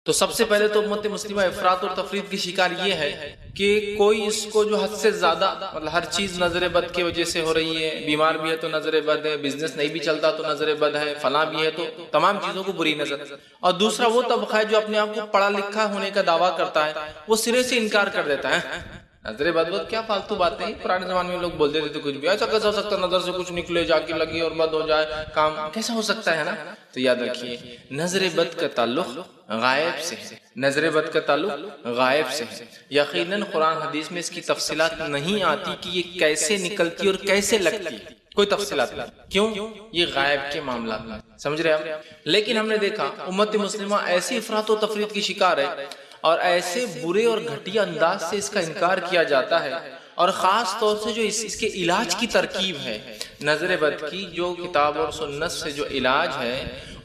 تو سب سے پہلے تو امت مسلمہ افراط اور تفریط کی شکار یہ ہے کہ کوئی اس کو جو حد سے زیادہ مطلب ہر چیز نظر بد کی وجہ سے ہو رہی ہے، بیمار بھی ہے تو نظر بد ہے، بزنس نہیں بھی چلتا تو نظر بد ہے، فلاں بھی ہے تو تمام چیزوں کو بری نظر۔ اور دوسرا وہ طبقہ ہے جو اپنے آپ کو پڑھا لکھا ہونے کا دعویٰ کرتا ہے، وہ سرے سے انکار کر دیتا ہے۔ نظر بد کیا فالتو باتیں، پرانے زمانے میں لوگ بولتے تھے کچھ بھی، ایسا کیسا ہو سکتا ہے نظر سے کچھ نکلے جا کے لگے اور بد ہو جائے، کام کیسا ہو سکتا ہے نا؟ تو یاد رکھیے نظر بد کا تعلق غائب سے ہے، نظر بد کا تعلق غائب سے ہے۔ یقیناً قرآن حدیث میں اس کی تفصیلات نہیں آتی کہ یہ کیسے نکلتی اور کیسے لگتی، کوئی تفصیلات نہیں، کیوں؟ یہ غائب کے معاملات میں، سمجھ رہے آپ؟ لیکن ہم نے دیکھا امت مسلمہ ایسی افراط و تفریط کی شکار ہے اور ایسے برے اور گھٹیا انداز سے اس کا انکار کیا جاتا ہے، اور خاص طور سے جو اس کے علاج کی ترکیب ہے، نظر بد کی جو کتاب اور سنت سے جو علاج ہے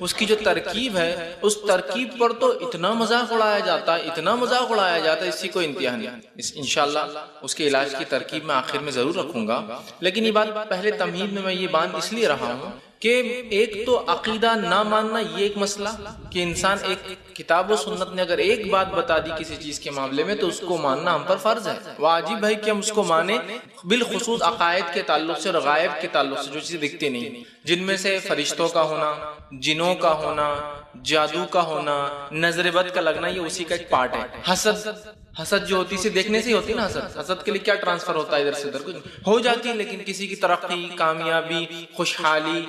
اس کی جو ترکیب ہے، اس ترکیب پر تو اتنا مذاق اڑایا جاتا ہے، اتنا مذاق اڑایا جاتا ہے، اس کی کوئی انتہا نہیں۔ انشاءاللہ اس کے علاج کی ترکیب میں آخر میں ضرور رکھوں گا، لیکن یہ بات پہلے تمہید میں یہ باندھ اس لیے رہا ہوں کہ ایک تو عقیدہ نہ ماننا یہ ایک مسئلہ کہ انسان ایک کتاب و سنت نے اگر ایک بات بتا دی کسی چیز کے معاملے میں تو اس کو ماننا ہم پر فرض ہے، واجب ہے کہ ہم اس کو مانیں، بالخصوص عقائد کے تعلق سے اور غائب کے تعلق سے جو چیزیں دکھتی نہیں، جن میں سے فرشتوں کا ہونا، جنوں کا ہونا، جادو کا ہونا، نظر بد کا لگنا، یہ اسی کا ایک پارٹ ہے۔ حسد جو ہوتی ہے دیکھنے سے ہی ہوتی ہے نا، حسد کے لیے کیا ٹرانسفر ہوتا ہے ادھر سے ادھر، کچھ ہو جاتی ہے، لیکن کسی کی ترقی، کامیابی، خوشحالی،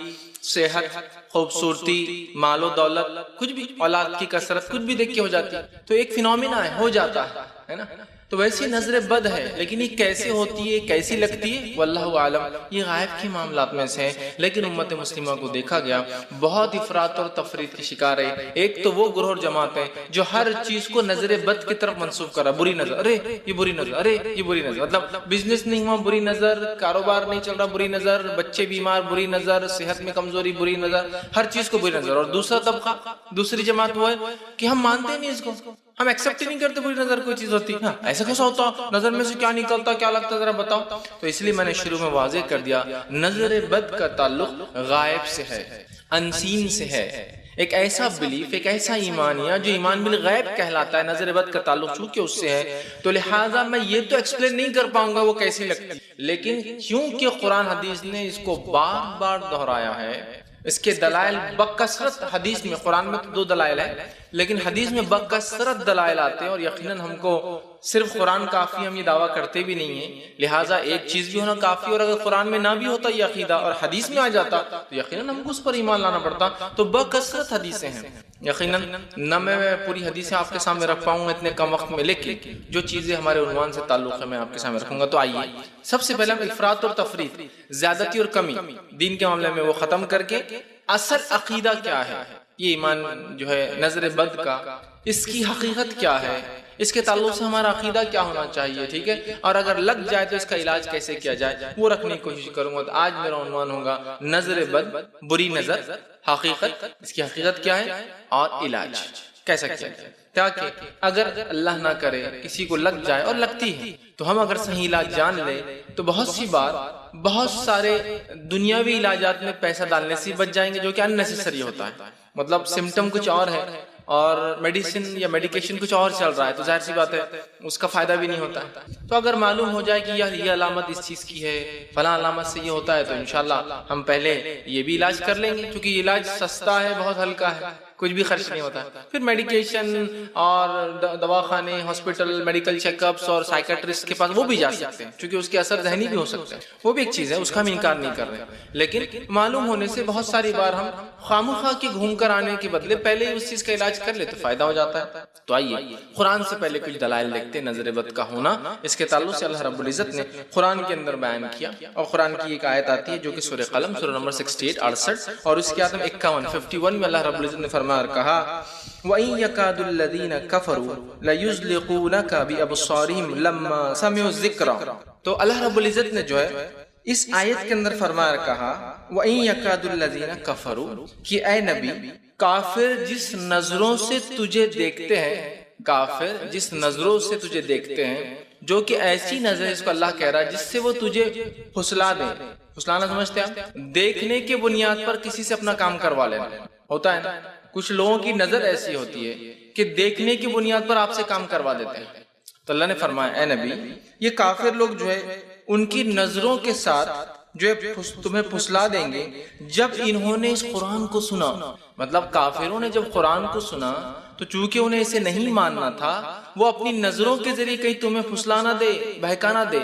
صحت، خوبصورتی، مال و دولت، کچھ بھی، اولاد کی کثرت، کچھ بھی دیکھ کے ہو جاتی ہے، تو ایک فینومینا ہے، ہو جاتا ہے نا؟ تو ویسی نظر بد ہے، لیکن یہ کیسے ہوتی ہے، کیسی لگتی ہے، واللہ عالم، یہ غائب کے معاملات میں سے ہے۔ لیکن امت مسلمہ کو دیکھا گیا بہت افراط اور تفریط کی شکار ہے۔ ایک تو وہ گروہ اور جماعت ہے جو ہر چیز کو نظر بد کی طرف منسوب کر رہا، بری نظر، ارے یہ بری نظر، ارے یہ بری نظر، مطلب بزنس نہیں ہوا بری نظر، کاروبار نہیں چل رہا بری نظر، بچے بیمار بری نظر، صحت میں کمزوری بری نظر، ہر چیز کو بری نظر۔ اور دوسرا طبقہ، دوسری جماعت وہ ہے کہ ہم مانتے نہیں اس کو، ہم ایکسپٹ نہیں کرتے بری نظر کوئی چیز ہوتی، ہاں ایسا کیسا ہوتا، نظر میں سے کیا نکلتا، کیا لگتا، ذرا بتاؤ۔ تو اس لیے میں نے شروع میں واضح کر دیا نظر بد کا تعلق غائب سے ہے، انسین سے ہے، ایک ایسا بلیف، ایک ایسا ایمانیہ جو ایمان بالغیب کہلاتا ہے، نظر بد کا تعلق چونکہ اس سے ہے تو لہٰذا میں یہ تو ایکسپلین نہیں کر پاؤں گا وہ کیسی لگتی، لیکن کیونکہ قرآن حدیث نے اس کو بار بار دہرایا ہے، اس کے دلائل بکثرت حدیث میں، قرآن میں تو 2 دلائل ہیں لیکن حدیث میں بکثرت دلائل آتے ہیں، اور یقیناً ہم کو صرف قرآن کافی، ہم یہ دعویٰ کرتے بھی نہیں ہیں، لہٰذا ایک چیز بھی ہونا کافی، اور اگر قرآن میں نہ بھی ہوتا یہ عقیدہ اور حدیث میں آ جاتا تو یقیناً ہم کو اس پر ایمان لانا پڑتا۔ تو بکثرت حدیثیں ہیں، یقیناً نہ میں پوری حدیثیں آپ کے سامنے رکھ پاؤں گا اتنے کم وقت میں، لیکن جو چیزیں ہمارے عنوان سے تعلق ہے میں آپ کے سامنے رکھوں گا۔ تو آئیے سب سے پہلے ہم افراط اور تفریط، زیادتی اور کمی دین کے معاملے میں وہ ختم کر کے اصل عقیدہ کیا ہے، یہ ایمان جو ہے نظر بد کا، اس کی حقیقت کیا ہے، اس کے تعلق سے ہمارا عقیدہ کیا ہونا چاہیے، ٹھیک ہے، اور اگر لگ جائے تو اس کا علاج کیسے کیا جائے وہ رکھنے کی کوشش کروں گا۔ تو آج میرا عنوان ہوگا نظر بد، بری نظر، حقیقت، اس کی حقیقت کیا ہے اور علاج کیسا کیا جائے، تاکہ اگر اللہ نہ کرے کسی کو لگ جائے، اور لگتی ہے تو ہم اگر صحیح علاج جان لیں تو بہت سی بار بہت سارے دنیاوی علاجات میں پیسہ ڈالنے سے بچ جائیں گے، جو کہ اننیسیسری ہوتا ہے، مطلب سمٹم کچھ اور ہے اور میڈیسن یا میڈیکیشن کچھ اور چل رہا ہے، تو ظاہر سی بات ہے اس کا فائدہ بھی نہیں ہوتا ہے۔ تو اگر معلوم ہو جائے کہ یار یہ علامت اس چیز کی ہے، فلاں علامت سے یہ ہوتا ہے، تو انشاءاللہ ہم پہلے یہ بھی علاج کر لیں گے، کیونکہ یہ علاج سستا ہے، بہت ہلکا ہے، کچھ بھی خرچ نہیں ہوتا ہے۔ پھر میڈیکیشن اور دواخانے، ہاسپٹل، میڈیکل چیک اپس اور سائیکٹرسٹ کے پاس وہ بھی جا سکتے ہیں، کیونکہ اس کے اثر ذہنی بھی ہو سکتے ہیں، وہ بھی ایک چیز ہے، اس کا ہم انکار نہیں کر رہے، لیکن معلوم ہونے سے بہت ساری بار ہم خامخواہ کے گھوم کر آنے کے بدلے پہلے ہی اس چیز کا علاج کر لے تو فائدہ ہو جاتا ہے۔ تو آئیے قرآن سے پہلے کچھ دلائل دیکھتے ہیں نظر بد کا ہونا، اس کے تعلق سے اللہ رب العزت نے قرآن کے اندر بیان کیا، اور قرآن کی ایک آیت آتی ہے جو کہ سورہ قلم، سورہ نمبر 68 68 اور اس کے آیت 51 میں اللہ رب العزت نے فرمایا اور کہا وَإِن يَكَادُ الَّذِينَ كَفَرُوا لَيُزْلِقُونَكَ بِأَبْصَارِهِمْ لَمَّا سَمِعُوا الذِّكْرَ۔ تو اللہ رب العزت نے جو ہے اس آیت کے اندر فرمایا اور کہا وَإِن يَكَادُ الَّذِينَ كَفَرُوا، کہ اے نبی کافر جس نظروں سے تجھے دیکھتے ہیں، کافر جس نظروں سے تجھے دیکھتے ہیں، جو کہ ایسی نظر اس کو اللہ کہہ رہا ہے جس سے وہ تجھے پھسلا دیں، پھسلانا سمجھتے ہیں، دیکھنے کے بنیاد پر کسی سے اپنا کام کروا لینا ہوتا ہے نا، کچھ لوگوں کی نظر ایسی ہوتی ہے کہ دیکھنے کی بنیاد پر آپ سے کام کروا دیتے ہیں. تو اللہ نے فرمایا اے نبی یہ کافر لوگ جو ہے ان کی نظروں کے ساتھ جو ہے تمہیں پھسلا دیں گے جب انہوں نے اس قرآن کو سنا. مطلب کافروں نے جب قرآن کو سنا تو چونکہ انہیں اسے نہیں ماننا تھا وہ اپنی نظروں کے ذریعے کہیں تمہیں پھسلانا دے, بہکانا دے.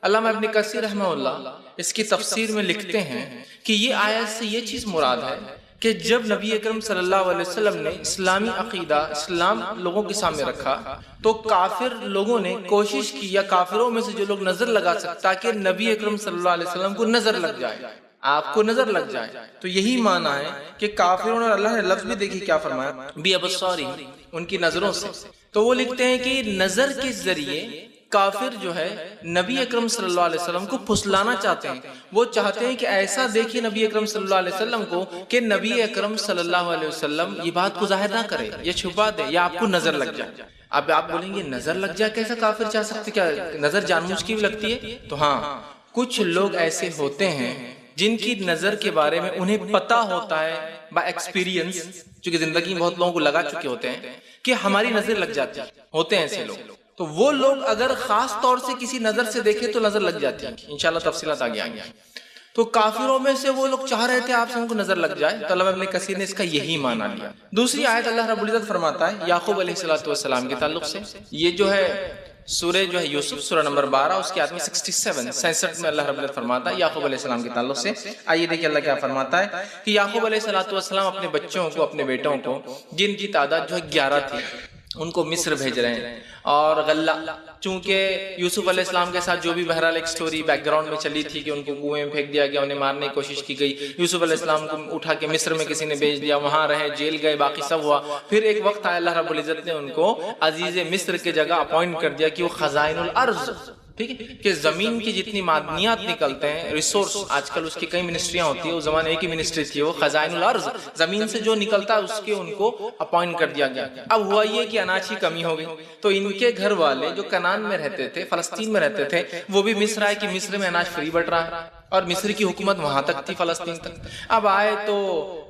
علامہ ابن کثیر رحمہ اللہ اس کی تفسیر میں لکھتے ہیں کہ یہ آیت سے یہ چیز مراد ہے کہ جب نبی اکرم صلی اللہ علیہ وسلم نے اسلامی عقیدہ اسلام لوگوں کے سامنے رکھا تو کافر لوگوں نے کوشش کی یا کافروں میں سے جو لوگ نظر لگا سکتا تاکہ نبی اکرم صلی اللہ علیہ وسلم کو نظر لگ جائے, آپ کو نظر لگ جائے. تو یہی معنی ہے کہ کافروں نے, اللہ نے لفظ بھی دیکھی کیا فرمایا بی ابصارہم, ان کی نظروں سے. تو وہ لکھتے ہیں کہ نظر کے ذریعے کافر جو ہے نبی اکرم صلی اللہ علیہ وسلم کو پھسلانا چاہتے ہیں. وہ چاہتے ہیں کہ ایسا دیکھیں نبی اکرم صلی اللہ علیہ وسلم کو کہ نبی اکرم صلی اللہ علیہ وسلم یہ بات کو ظاہر نہ کرے, یہ چھپا دے یا آپ کو نظر لگ جائے. اب آپ بولیں گے نظر لگ جائے کیسا کافر چاہ سکتے, کیا نظر جان بوجھ کی بھی لگتی ہے؟ تو ہاں کچھ لوگ ایسے ہوتے ہیں جن کی نظر کے بارے میں انہیں پتا ہوتا ہے با ایکسپیرینس, چونکہ زندگی میں بہت لوگوں کو لگا چکے ہوتے ہیں کہ ہماری نظر لگ جاتی ہے, ہوتے ہیں ایسے لوگ. تو وہ لوگ اگر خاص طور سے کسی نظر سے دیکھیں تو نظر لگ جاتی ہے. انشاءاللہ تفصیلات آگے آئیں گے. تو کافروں میں سے وہ لوگ چاہ رہے تھے آپ سے ان کو نظر لگ جائے, تو علامہ ابن کثیر نے اس کا یہی معنی لیا. دوسری آیت اللہ رب العزت فرماتا ہے یعقوب علیہ السلام کے تعلق سے, یہ جو ہے سورہ جو ہے یوسف سورہ نمبر 12 اس کی آیت میں 67 میں اللہ رب العزت فرماتا ہے یعقوب علیہ السلام کے تعلق سے. آئیے دیکھیں اللہ کیا فرماتا ہے کہ یعقوب علیہ السلام اپنے بچوں کو, اپنے بیٹوں کو, جن کی تعداد جو ہے 11 تھی, ان کو مصر بھیج رہے ہیں. اور غلہ, چونکہ یوسف علیہ السلام کے ساتھ جو بھی بہرحال ایک سٹوری بیک گراؤنڈ میں چلی تھی کہ ان کو کنویں میں پھینک دیا گیا, انہیں مارنے کی کوشش کی گئی, یوسف علیہ السلام کو اٹھا کے مصر میں کسی نے بھیج دیا, وہاں رہے, جیل گئے, باقی سب ہوا. پھر ایک وقت آیا اللہ رب العزت نے ان کو عزیز مصر کی جگہ اپوائنٹ کر دیا کہ وہ خزائن الارض, ٹھیک ہے, کہ زمین کی جتنی معدنیات نکلتے ہیں, ریسورس, آج کل اس کی کئی منسٹریاں ہوتی ہیں, اس زمانے ایک ہی منسٹری تھی, وہ خزائن الارض, زمین سے جو نکلتا ہے اس کے ان کو اپوائنٹ کر دیا گیا. اب ہوا یہ کہ اناج کی کمی ہو گئی, تو ان کے گھر والے جو کنعان میں رہتے تھے, فلسطین میں رہتے تھے, وہ بھی مصر آئے کہ مصر میں اناج فری بٹ رہا ہے, اور مصر کی حکومت وہاں تک تھی, فلسطین تک. اب آئے تو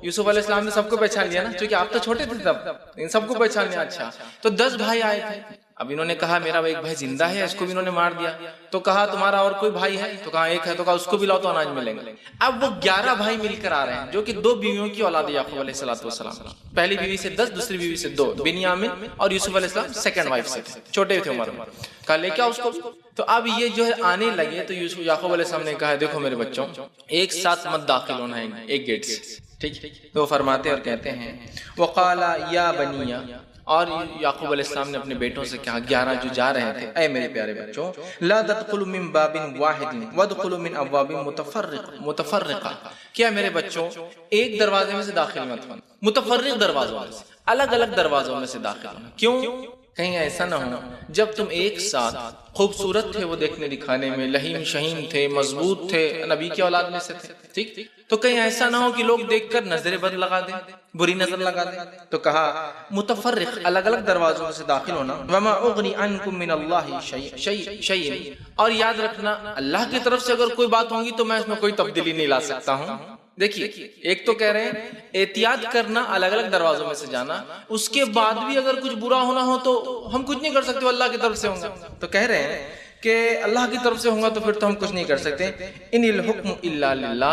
یوسف علیہ السلام نے سب کو پہچان لیا نا, کیونکہ آپ تو چھوٹے تھے تب, ان سب کو پہچان لیا. اچھا, تو 10 بھائی آئے تھے. اب انہوں نے کہا میرا ایک بھائی زندہ ہے, اس کو بھی انہوں نے مار دیا. تو کہا تمہارا اور کوئی بھائی ہے؟ تو کہا ایک ہے. تو کہا اس کو بھی لاؤ تو اناج ملیں گے. اب وہ 11 بھائی مل کر آ رہے ہیں جو کہ 2 بیویوں کی اولاد یعقوب علیہ السلام, پہلی بیوی سے 10, دوسری بیوی سے 2, بنیامین, اور یوسف علیہ السلام سیکنڈ وائف سے تھے, چھوٹے تھے عمر میں. کہا لے کے آؤ اس کو. تو اب یہ جو ہے آنے لگے تو یعقوب علیہ السلام نے کہا دیکھو میرے بچوں, ایک ساتھ مت داخل ہونا ہے ایک گیٹ سے, ٹھیک. تو فرماتے اور کہتے ہیں وقال یا بنی, اور یعقوب علیہ السلام نے اپنے بیٹوں سے کہا, 11 جو جا رہے تھے, اے میرے پیارے بچوں, لا تدخلوا من باب واحد وادخلوا من ابواب متفرقہ, کیا میرے بچوں ایک دروازے میں سے داخل مت ہونا, متفرق دروازوں میں سے, الگ الگ دروازوں میں سے داخل ہونا. کیوں؟ کہیں ایسا نہ ہو جب تم ایک ساتھ, خوبصورت تھے وہ دیکھنے دکھانے میں, لہیم شہیم تھے, مضبوط تھے, نبی کی اولاد میں سے تھے, ٹھیک, تو کہیں ایسا نہ ہو کہ لوگ دیکھ کر نظر بد لگا دیں, بری نظر لگا دیں. تو کہا متفرق, الگ الگ دروازوں میں سے داخل ہونا. وما اغنی عنکم من اللہ شیء, اور یاد رکھنا اللہ کی طرف سے اگر کوئی بات ہوگی تو میں اس میں کوئی تبدیلی نہیں لا سکتا ہوں. دیکھیے ایک تو کہہ رہے ہیں احتیاط کرنا, الگ الگ دروازوں میں سے جانا, اس کے بعد بھی اگر کچھ برا ہونا ہو تو ہم کچھ نہیں کر سکتے, وہ اللہ کی طرف سے ہوگا. تو کہہ رہے ہیں کہ اللہ کی طرف سے ہوگا تو پھر تو ہم کچھ نہیں کر سکتے. ان الحکم الا للہ,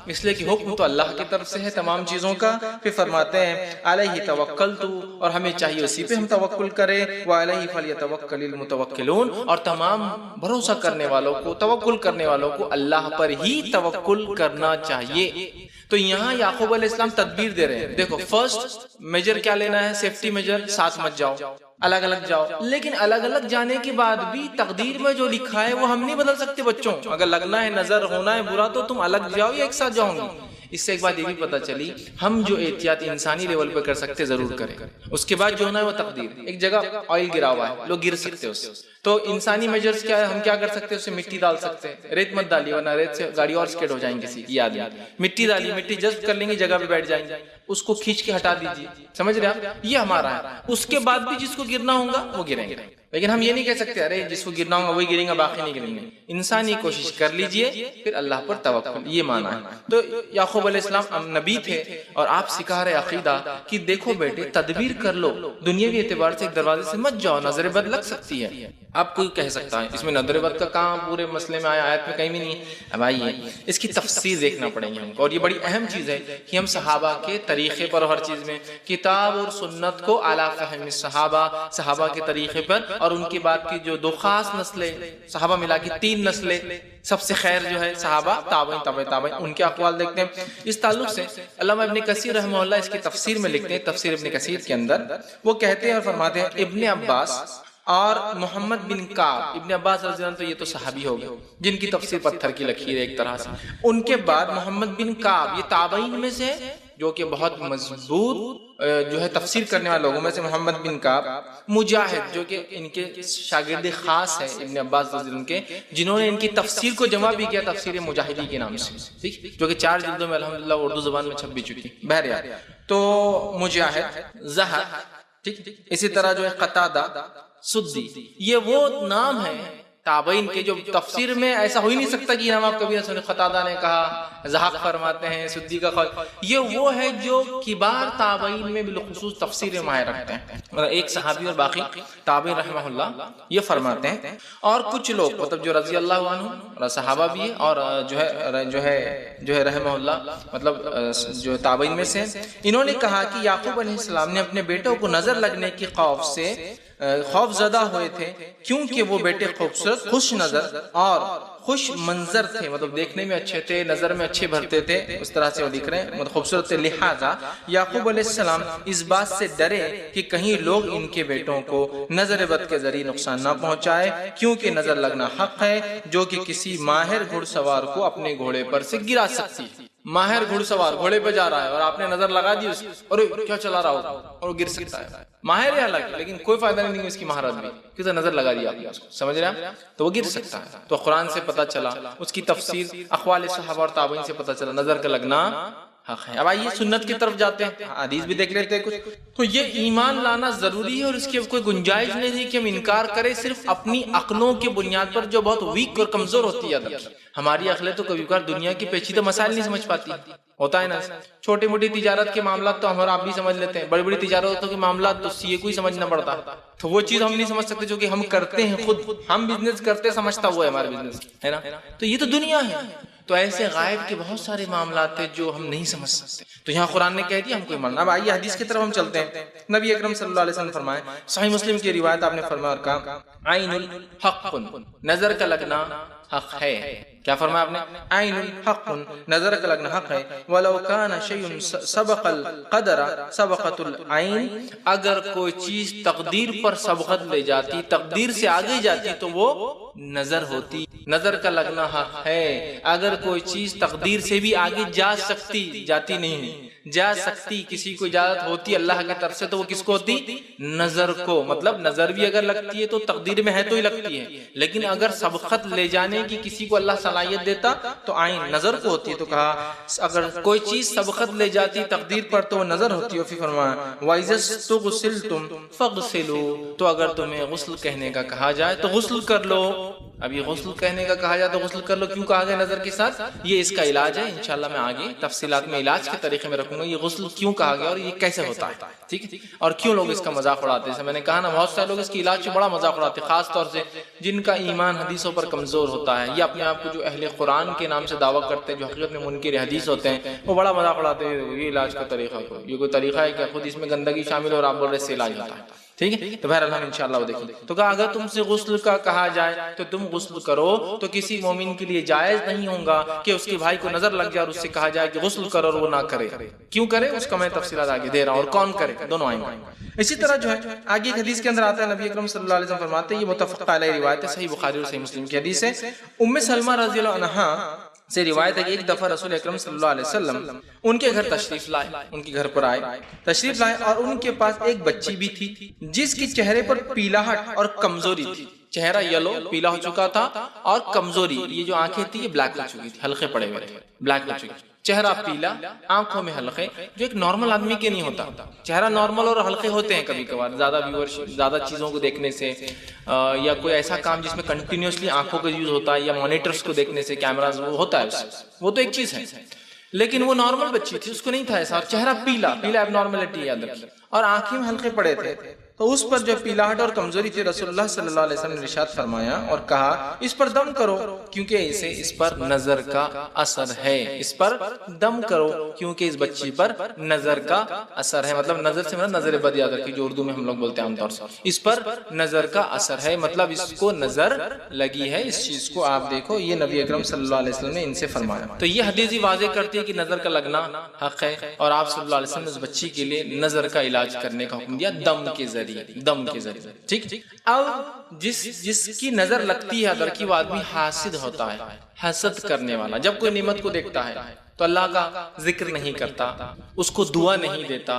اس لیے کہ حکم تو اللہ کی طرف سے ہے تمام چیزوں کا. پھر فرماتے ہیں علیہ توکلت, اور ہمیں چاہیے اسی پہ ہم توکل کریں. وعلیہ فلیتوکل المتوکلون, اور تمام بھروسہ کرنے والوں کو, توکل کرنے والوں کو اللہ پر ہی توکل کرنا چاہیے. تو یہاں یعقوب علیہ السلام تدبیر دے رہے ہیں, دیکھو فرسٹ میجر کیا لینا ہے, سیفٹی میجر, ساتھ مت جاؤ, الگ الگ جاؤ. لیکن الگ الگ جانے کے بعد بھی تقدیر میں جو لکھا ہے وہ ہم نہیں بدل سکتے. بچوں اگر لگنا ہے, نظر ہونا ہے برا, تو تم الگ جاؤ یا ایک ساتھ جاؤ گے. اس سے ایک بات یہ بھی پتہ چلی, ہم جو احتیاط انسانی لیول پہ کر سکتے ضرور کریں, اس کے بعد جو ہونا ہے وہ تقدیر. ایک جگہ آئل گرا ہوا ہے, لوگ گر سکتے اس سے, تو انسانی میجرز کیا ہے, ہم کیا کر سکتے ہیں, اس سے مٹی ڈال سکتے ہیں. ریت مت ڈالیے ورنہ ریت سے گاڑی اور سکیڈ ہو جائیں گے کسی کی. یاد ہے, مٹی ڈالیے, مٹی جذب کر لیں گے, جگہ پہ بیٹھ جائیں گے, اس کو کھینچ کے ہٹا دیجیے. سمجھ رہے آپ, یہ ہمارا ہے. اس کے بعد بھی جس کو گرنا ہوگا وہ گریں گے. لیکن ہم یہ نہیں کہہ سکتے ارے جس کو گرنا ہوگا وہی گریں گا باقی نہیں گریں گے. انسانی کوشش کر لیجئے پھر اللہ پر توکل، یہ معنی ہے. تو یعقوب علیہ السلام نبی تھے اور آپ سکھا رہے عقیدہ کہ دیکھو بیٹے تدبیر کر لو، دنیاوی اعتبار سے ایک دروازے سے مت جاؤ، نظر بد لگ سکتی ہے. آپ کوئی کہہ سکتا ہے اس میں نظر بد کا کام پورے مسئلے میں آیا، آیت میں کہیں بھی نہیں ہے. اب آئیے اس کی تفسیر دیکھنا پڑیں گے ہم کو، اور یہ بڑی اہم چیز ہے کہ ہم صحابہ کے طریقے پر ہر چیز میں کتاب اور سنت کو اعلیٰ فہم صحابہ کے طریقے پر، اور ان کے بعد کی جو دو خاص نسلیں صحابہ ملا کے 3 نسلیں، سب سے خیر جو ہے صحابہ، تابعین ان کے اقوال دیکھتے ہیں. اس تعلق سے علامہ ابن کثیر رحمہ اللہ اس کی تفسیر میں لکھتے ہیں، تفسیر ابن کثیر کے اندر وہ کہتے ہیں اور فرماتے ہیں ابن عباس اور محمد بن کعب، ابن عباس رضی اللہ عنہ تو یہ تو صحابی ہو گئے جن کی تفسیر پتھر کی لکیر ہے ایک طرح سے. ان کے بعد محمد بن کعب، یہ تابعین میں سے جو کہ بہت مضبوط جو ہے تفسیر کرنے والے لوگوں میں سے محمد بن کعب. مجاہد جو کہ ان کے شاگرد خاص ہیں ابن عباس رضی اللہ عنہ کے، جنہوں نے ان کی تفسیر کو جمع بھی کیا تفسیر مجاہدی کے نام سے، ٹھیک، جو کہ 4 جلدوں میں الحمدللہ اردو زبان میں چھپ بھی چکی. بہرحال تو مجاہد، زہر، ٹھیک، اسی طرح جو ہے قتادہ، سدی، یہ وہ نام ہیں تابعین کے جو تفسیر میں ایسا ہو ہی نہیں سکتا کہ نام آپ کبھی نہ سنے. قتادہ نے کہا، زہاق فرماتے ہیں، سدی کا قول، یہ وہ ہے جو کبار تابعین میں بالخصوص تفسیر میں ماہر رکھتے ہیں. مطلب ایک صحابی اور باقی تابعین رحمہ اللہ یہ فرماتے ہیں. اور کچھ لوگ مطلب جو رضی اللہ عنہ صحابہ بھی ہے اور جو ہے رحمہ اللہ مطلب جو تابعین میں سے، انہوں نے کہا کہ یعقوب علیہ السلام نے اپنے بیٹوں کو نظر لگنے کے خوف سے خوف زدہ ہوئے تھے، کیونکہ وہ بیٹے خوبصورت، خوش نظر اور خوش منظر تھے، مطلب دیکھنے میں اچھے تھے، نظر میں اچھے بھرتے تھے، اس طرح سے وہ دکھ رہے ہیں، مطلب خوبصورت تھے. لہذا یعقوب علیہ السلام اس بات سے ڈرے کہ کہیں لوگ ان کے بیٹوں کو نظر بد کے ذریعے نقصان نہ پہنچائے، کیونکہ نظر لگنا حق ہے جو کہ کسی ماہر گھڑ سوار کو اپنے گھوڑے پر سے گرا سکتی ہے. ماہر گھڑ سوار گھوڑے پہ جا رہا ہے اور آپ نے نظر لگا دی اس اور کیا چلا رہا ہو اور وہ گر سکتا ہے. ماہر ہے الگ لیکن کوئی فائدہ نہیں اس کی مہارت بھی، کیونکہ نظر لگا دی آپ نے اس کو، سمجھ رہے ہیں، تو وہ گر سکتا ہے. تو قرآن سے پتہ چلا، اس کی تفسیر اقوال صحابہ اور تابعین سے پتہ چلا نظر کا لگنا حق ہے. اب آئیے سنت کی طرف جاتے ہیں، حدیث بھی دیکھ لیتے ہیں کچھ. تو یہ ایمان لانا ضروری ہے اور اس کی کوئی گنجائش نہیں ہے کہ ہم انکار کریں صرف اپنی عقلوں کی بنیاد پر جو بہت ویک اور کمزور ہوتی ہے. ہماری عقلیں تو کبھی کبھار دنیا کی پیچیدہ مسائل نہیں سمجھ پاتی، ہوتا ہے نا. چھوٹی موٹی تجارت کے معاملات تو ہمارا آپ بھی سمجھ لیتے ہیں، بڑی بڑی تجارتوں کے معاملات تو سی اے کو ہی سمجھنا پڑتا، تو وہ چیز ہم نہیں سمجھ سکتے جو کہ ہم کرتے ہیں خود. ہم بزنس کرتے سمجھتا ہوا ہے ہمارا بزنس ہے نا. تو یہ تو دنیا ہے. تو ایسے غائب کے بہت سارے معاملات ہیں جو ہم نہیں سمجھ سکتے، تو یہاں قرآن نے کہہ دیا ہم کوئی ماننا. اب آئیے حدیث کی طرف ہم چلتے ہیں. نبی اکرم صلی اللہ علیہ وسلم فرمائے، صحیح مسلم کی روایت آپ نے فرمایا اور کہا عین الحق، نظر کا لگنا حق ہے. کیا فرمایا آپ نے؟ عین الحق، نظر کا لگنا حق ہے. ولو کان شیء سبق القدر سبقت العین، اگر کوئی چیز تقدیر پر سبقت لے جاتی، تقدیر سے آگے جاتی تو وہ نظر ہوتی. نظر کا لگنا حق ہے. اگر کوئی چیز تقدیر سے بھی آگے جا سکتی، جاتی نہیں، جا سکتی، کسی کو اجازت ہوتی اللہ کی طرف سے، تو وہ کس کو ہوتی؟ نظر کو. مطلب نظر بھی اگر لگتی ہے تو تقدیر میں ہے تو ہی لگتی ہے، لیکن اگر سبقت لے جانے کی کسی کو اللہ صلاحیت دیتا تو عین نظر کو ہوتی ہے. تو کہا اگر کوئی چیز سبقت لے جاتی تقدیر پر تو وہ نظر ہوتی ہے. پھر فرمایا وَإِذَا اسْتُغْسِلْتُمْ فَاغْسِلُوا، تو اگر تمہیں غسل کہنے کا کہا جائے تو غسل کر لو. اب یہ غسل کہنے کا کہا جائے تو غسل کر لو کیوں کہا گیا نظر کے ساتھ؟ یہ اس کا علاج ہے، انشاءاللہ میں آگے تفصیلات میں علاج کے طریقے میں رکھوں گا یہ غسل کیوں کہا گیا اور یہ کیسے ہوتا ہے، ٹھیک ہے، اور کیوں لوگ اس کا مذاق اڑاتے ہیں. جیسے میں نے کہا نا بہت سارے لوگ اس کی علاج سے بڑا مذاق اڑاتے ہیں، خاص طور سے جن کا ایمان حدیثوں پر کمزور ہوتا ہے، یا اپنے آپ کو جو اہل قرآن کے نام سے دعویٰ کرتے ہیں جو حقیقت میں منکر حدیث ہوتے ہیں، وہ بڑا مذاق اڑاتے ہیں یہ علاج کا طریقہ. یہ کوئی طریقہ ہے کہ خود اس میں گندگی شامل اور آپ بول رہے سے علاج ہوتا ہے، ٹھیک ہے. تو بہرحال ہم انشاءاللہ وہ دیکھیں. تو کہا اگر تم سے غسل کا کہا جائے تو تم غسل کرو. تو کسی مومن کے لیے جائز نہیں ہوگا کہ اس کے بھائی کو نظر لگ جائے اور اس سے کہا جائے کہ غسل کرو اور وہ نہ کرے. کیوں کرے اس کا میں تفصیلات آگے دے رہا ہوں، اور کون کرے دونوں آئیں گے. اسی طرح جو ہے آگے ایک حدیث کے اندر آتا ہے، نبی اکرم صلی اللہ علیہ وسلم فرماتے ہیں، یہ متفق علیہ روایت ہے، صحیح بخاری اور صحیح مسلم کی حدیث ہے. ام سلمہ رضی اللہ عنہا سے روایت ہے کہ ایک دفعہ رسول اکرم صلی اللہ علیہ وسلم ان کے گھر تشریف لائے، ان کے گھر پر آئے تشریف لائے، اور ان کے پاس ایک بچی بھی تھی جس کے چہرے پر پیلاہٹ اور کمزوری تھی. چہرہ یلو پیلا ہو چکا تھا اور کمزوری، یہ جو آنکھیں تھی یہ بلیک ہو چکی تھی، حلقے پڑے ہوئے تھے، بلیک ہو چکی. چہرہ پیلا، آنکھوں میں حلقے، جو ایک نارمل آدمی کے نہیں ہوتا. چہرہ نارمل اور حلقے ہوتے ہیں کبھی کبھار زیادہ چیزوں کو دیکھنے سے، یا کوئی ایسا کام جس میں کنٹینیوسلی آنکھوں کا یوز ہوتا ہے، یا مانیٹرز کو دیکھنے سے، کیمراز، وہ ہوتا ہے وہ تو ایک چیز ہے. لیکن وہ نارمل بچی تھی، اس کو نہیں تھا ایسا، اور چہرہ پیلا اب نارملٹی یاد رکھی، اور آنکھیں میں حلقے پڑے تھے. تو اس پر جو پیلاہٹ اور کمزوری تھی، رسول اللہ صلی اللہ علیہ وسلم نے ارشاد فرمایا اور کہا اس پر دم کرو کیونکہ اس پر نظر کا اثر ہے. اس پر دم کرو کیونکہ اس بچی پر نظر کا اثر ہے. مطلب نظر سے نظر بد یاد رکھی، جو اردو میں ہم لوگ بولتے ہیں عام طور سے. اس پر نظر کا اثر ہے، مطلب اس کو نظر لگی ہے، اس چیز کو آپ دیکھو. یہ نبی اکرم صلی اللہ علیہ وسلم نے ان سے فرمایا. تو یہ حدیث ہی واضح کرتی ہے کہ نظر کا لگنا حق ہے، اور آپ صلی اللہ علیہ وسلم نے اس بچی کے لیے نظر کا علاج کرنے کا حکم دیا دم کے ذریعے. ٹھیک. اب جس کی نظر لگتی ہے ادھر کی، وہ آدمی حاسد ہوتا ہے، حسد کرنے والا. جب کوئی نعمت کو دیکھتا ہے تو اللہ کا ذکر نہیں کرتا، اس کو دعا نہیں دیتا،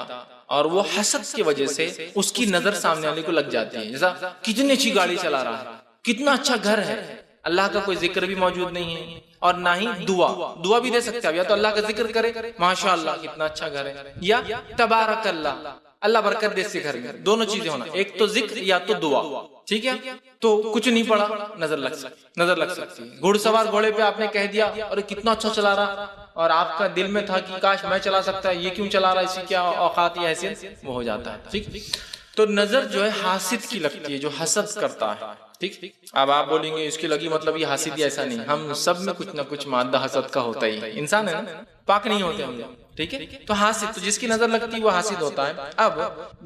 اور وہ حسد کی وجہ سے اس کی نظر سامنے والے کو لگ جاتی ہے. جیسا کتنی اچھی گاڑی چلا رہا ہے، کتنا اچھا گھر ہے، اللہ کا کوئی ذکر بھی موجود نہیں ہے، اور نہ ہی دعا بھی دے سکتے ہیں. یا تو اللہ کا ذکر کرے، ماشاء اللہ کتنا اچھا گھر ہے، یا تبارک اللہ برکت دے سے گھر میں. دونوں چیزیں ہونا، ایک تو ذکر یا تو دعا. ٹھیک ہے. تو کچھ نہیں پڑا، نظر لگ سکتی ہے. گھوڑ سوار گھوڑے پہ آپ نے کہہ دیا اور کتنا اچھا چلا رہا، اور آپ کا دل میں تھا کہ کاش میں چلا سکتا، یہ کیوں چلا رہا، اسی کیا اوقات یا حیثیت، وہ ہو جاتا ہے. ٹھیک. تو نظر جو ہے حاسد کی لگتی ہے، جو حسد کرتا ہے. ٹھیک. اب آپ بولیں گے اس کی لگی مطلب یہ حاسد، ایسا نہیں. ہم سب میں کچھ نہ کچھ مادہ حسد کا ہوتا ہی ہے. انسان ہے نا، پاک نہیں ہوتے ہم لوگ. ٹھیک ہے. تو حاسد، تو جس کی نظر لگتی ہے وہ حاسد ہوتا ہے. اب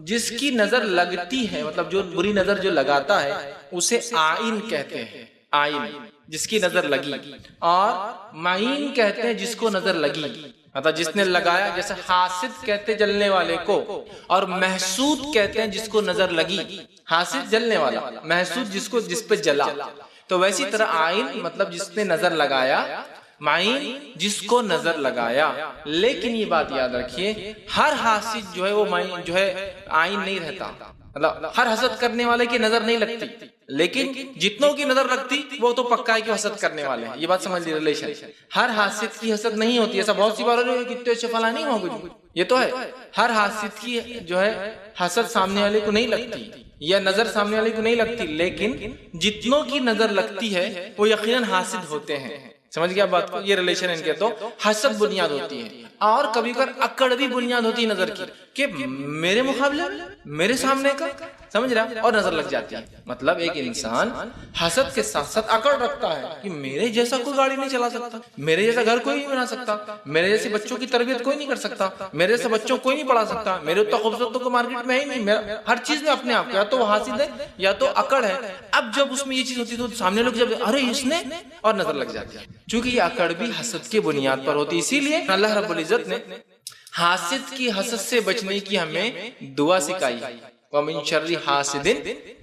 جس کی نظر لگتی ہے، مطلب جو بری نظر جو لگاتا ہے، اسے عائن کہتے ہیں. عائن جس کی نظر لگی، اور معین کہتے ہیں جس کو نظر لگی. مطلب جس نے لگایا، جیسے حاسد کہتے جلنے والے کو، اور محسود کہتے ہیں جس کو نظر لگی. حاسد جلنے والا، محسود جس پہ جلا. تو ویسی طرح عائن مطلب جس نے نظر لگایا، معین جس کو نظر لگایا. لیکن یہ بات یاد رکھیے، ہر حاسد جو ہے وہ معین جو ہے عائن نہیں رہتا. مطلب ہر حسد کرنے والے کی نظر نہیں لگتی، لیکن جتنوں کی نظر لگتی وہ تو پکا ہے کہ حسد کرنے والے ہیں. یہ بات سمجھ لی ریلیشن. ہر حاسد کی حسد نہیں ہوتی. ایسا بہت سی بار کتنے اچھے فلاں نہیں ہوگی، یہ تو ہے. ہر حاسد کی جو ہے حسد سامنے والے کو نہیں لگتی، یا نظر سامنے والے کو نہیں لگتی، لیکن جتنوں کی نظر لگتی ہے وہ یقیناً حاسد ہوتے ہیں. سمجھ گیا بات کو؟ یہ ریلیشن ان کے. تو حسد بنیاد ہوتی ہے، اور کبھی کبھار اکڑ بھی بنیاد ہوتی ہے نظر کی، کہ میرے مقابلے میرے سامنے کا، سمجھ رہا، اور نظر لگ جاتی ہے. مطلب ایک انسان حسد کے ساتھ ساتھ اکڑ رکھتا ہے کہ میرے جیسا کوئی گاڑی نہیں چلا سکتا، میرے جیسا گھر کوئی نہیں بنا سکتا، میرے جیسے بچوں کی تربیت کوئی نہیں کر سکتا، میرے جیسے بچوں کوئی نہیں پڑھا سکتا، میرے اتنا خوبصورت تو مارکیٹ میں ہی نہیں. ہر چیز میں اپنے آپ کو، یا تو وہ حاسد ہے یا تو اکڑ ہے. اب جب اس میں یہ چیز ہوتی تو سامنے لوگ جب ارے اس نے، اور نظر لگ جاتی ہے. چونکہ یہ اکڑ بھی حسد کی بنیاد پر ہوتی، اسی لیے اللہ رب العزت نے حاسد کی حسد سے بچنے کی ہمیں دعا سکھائی. وَمِن شَرِّ حَاسِدٍ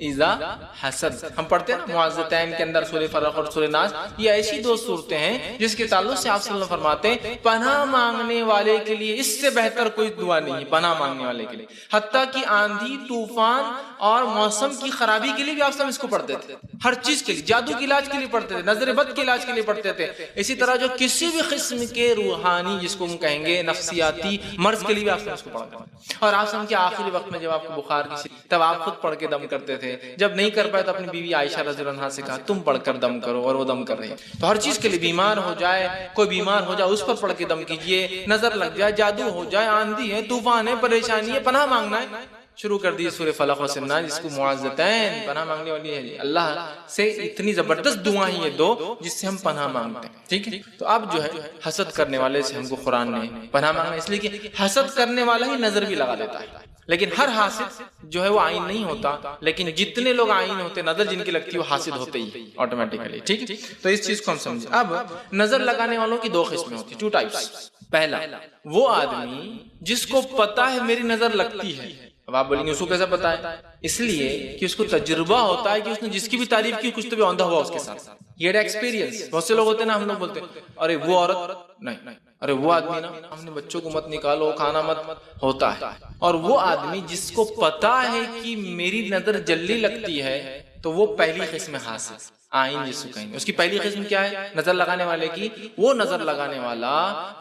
إِذَا حَسَدَ. ہم پڑھتے ہیں نا معوذتین کے اندر سورہ فلق اور سورہ ناس. یہ ایسی دو صورتیں ہیں جس کے تعلق سے آپ صلی اللہ علیہ وسلم فرماتے ہیں پناہ مانگنے والے کے لیے اس سے بہتر کوئی دعا نہیں ہے. پناہ مانگنے والے کے لیے، حتیٰ کہ آندھی طوفان اور موسم کی خرابی کے لیے بھی آپ صلی اللہ علیہ وسلم اس کو پڑھتے تھے. ہر چیز کے لیے، جادو کے علاج کے لیے پڑھتے تھے، نظر بد کے علاج کے لیے پڑھتے تھے. اسی طرح جو کسی بھی قسم کے روحانی، جس کو ہم کہیں گے نفسیاتی مرض کے لیے بھی آپ صلی اللہ علیہ وسلم اس کو پڑھتے تھے. اور آپ صلی اللہ علیہ وسلم کے آخری وقت میں جب آپ کو بخار کی تب آپ خود پڑھ کے دم کرتے تھے. جب نہیں کر پائے تو اپنی بیوی عائشہ رضی اللہ عنہا سے کہا تم پڑھ کر دم کرو، اور وہ دم کر رہی. تو ہر چیز کے لیے، بیمار ہو جائے، کوئی بیمار ہو جائے اس پر پڑھ کے دم کیجئے، نظر لگ جائے، جادو ہو جائے، آندھی ہے، طوفان ہے، پریشانی ہے، پناہ مانگنا ہے. شروع کر دی سورہ فلق و ناس، جس کو معوذتین پناہ مانگنے والی ہے. اللہ سے اتنی زبردست دعائیں یہ دو جس سے ہم پناہ مانگتے ہیں. ٹھیک ہے. تو اب جو ہے حسد کرنے والے سے ہم کو قرآن نے پناہ مانگنا، اس لیے کہ حسد کرنے والا ہی نظر بھی لگا دیتا ہے. لیکن ہر حاسد جو ہے وہ عین نہیں ہوتا، لیکن جتنے لوگ عین ہوتے، نظر جن کی لگتی ہے وہ حاسد ہوتے ہی آٹومیٹیکلی. ٹھیک ہے. تو اس چیز کو ہم سمجھیں. اب نظر لگانے والوں کی دو قسمیں ہوتی ہیں، 2 ٹائپس. پہلا وہ آدمی جس کو پتا ہے میری نظر لگتی ہے. اب آپ بولیں گے اس کو کیسے پتا ہے؟ اس لیے کہ اس کو تجربہ ہوتا ہے کہ اس نے جس کی بھی تعریف کی کچھ تو بھی اندھا ہوا اس کے ساتھ. یہ ایکسپیرینس. بہت سے لوگ ہوتے ہیں نا، ہم لوگ بولتے ہیں ارے وہ عورت نہیں، ارے وہ آدمی نا، ہم نے بچوں کو مت نکالو، کھانا مت، ہوتا ہے. اور وہ آدمی جس کو پتا ہے کہ میری نظر جلدی لگتی ہے، تو وہ پہلی قسم حاسد. آئین جسو کہیں گے. اس کی پہلی قسم کیا ہے نظر لگانے والے کی؟ وہ نظر لگانے والا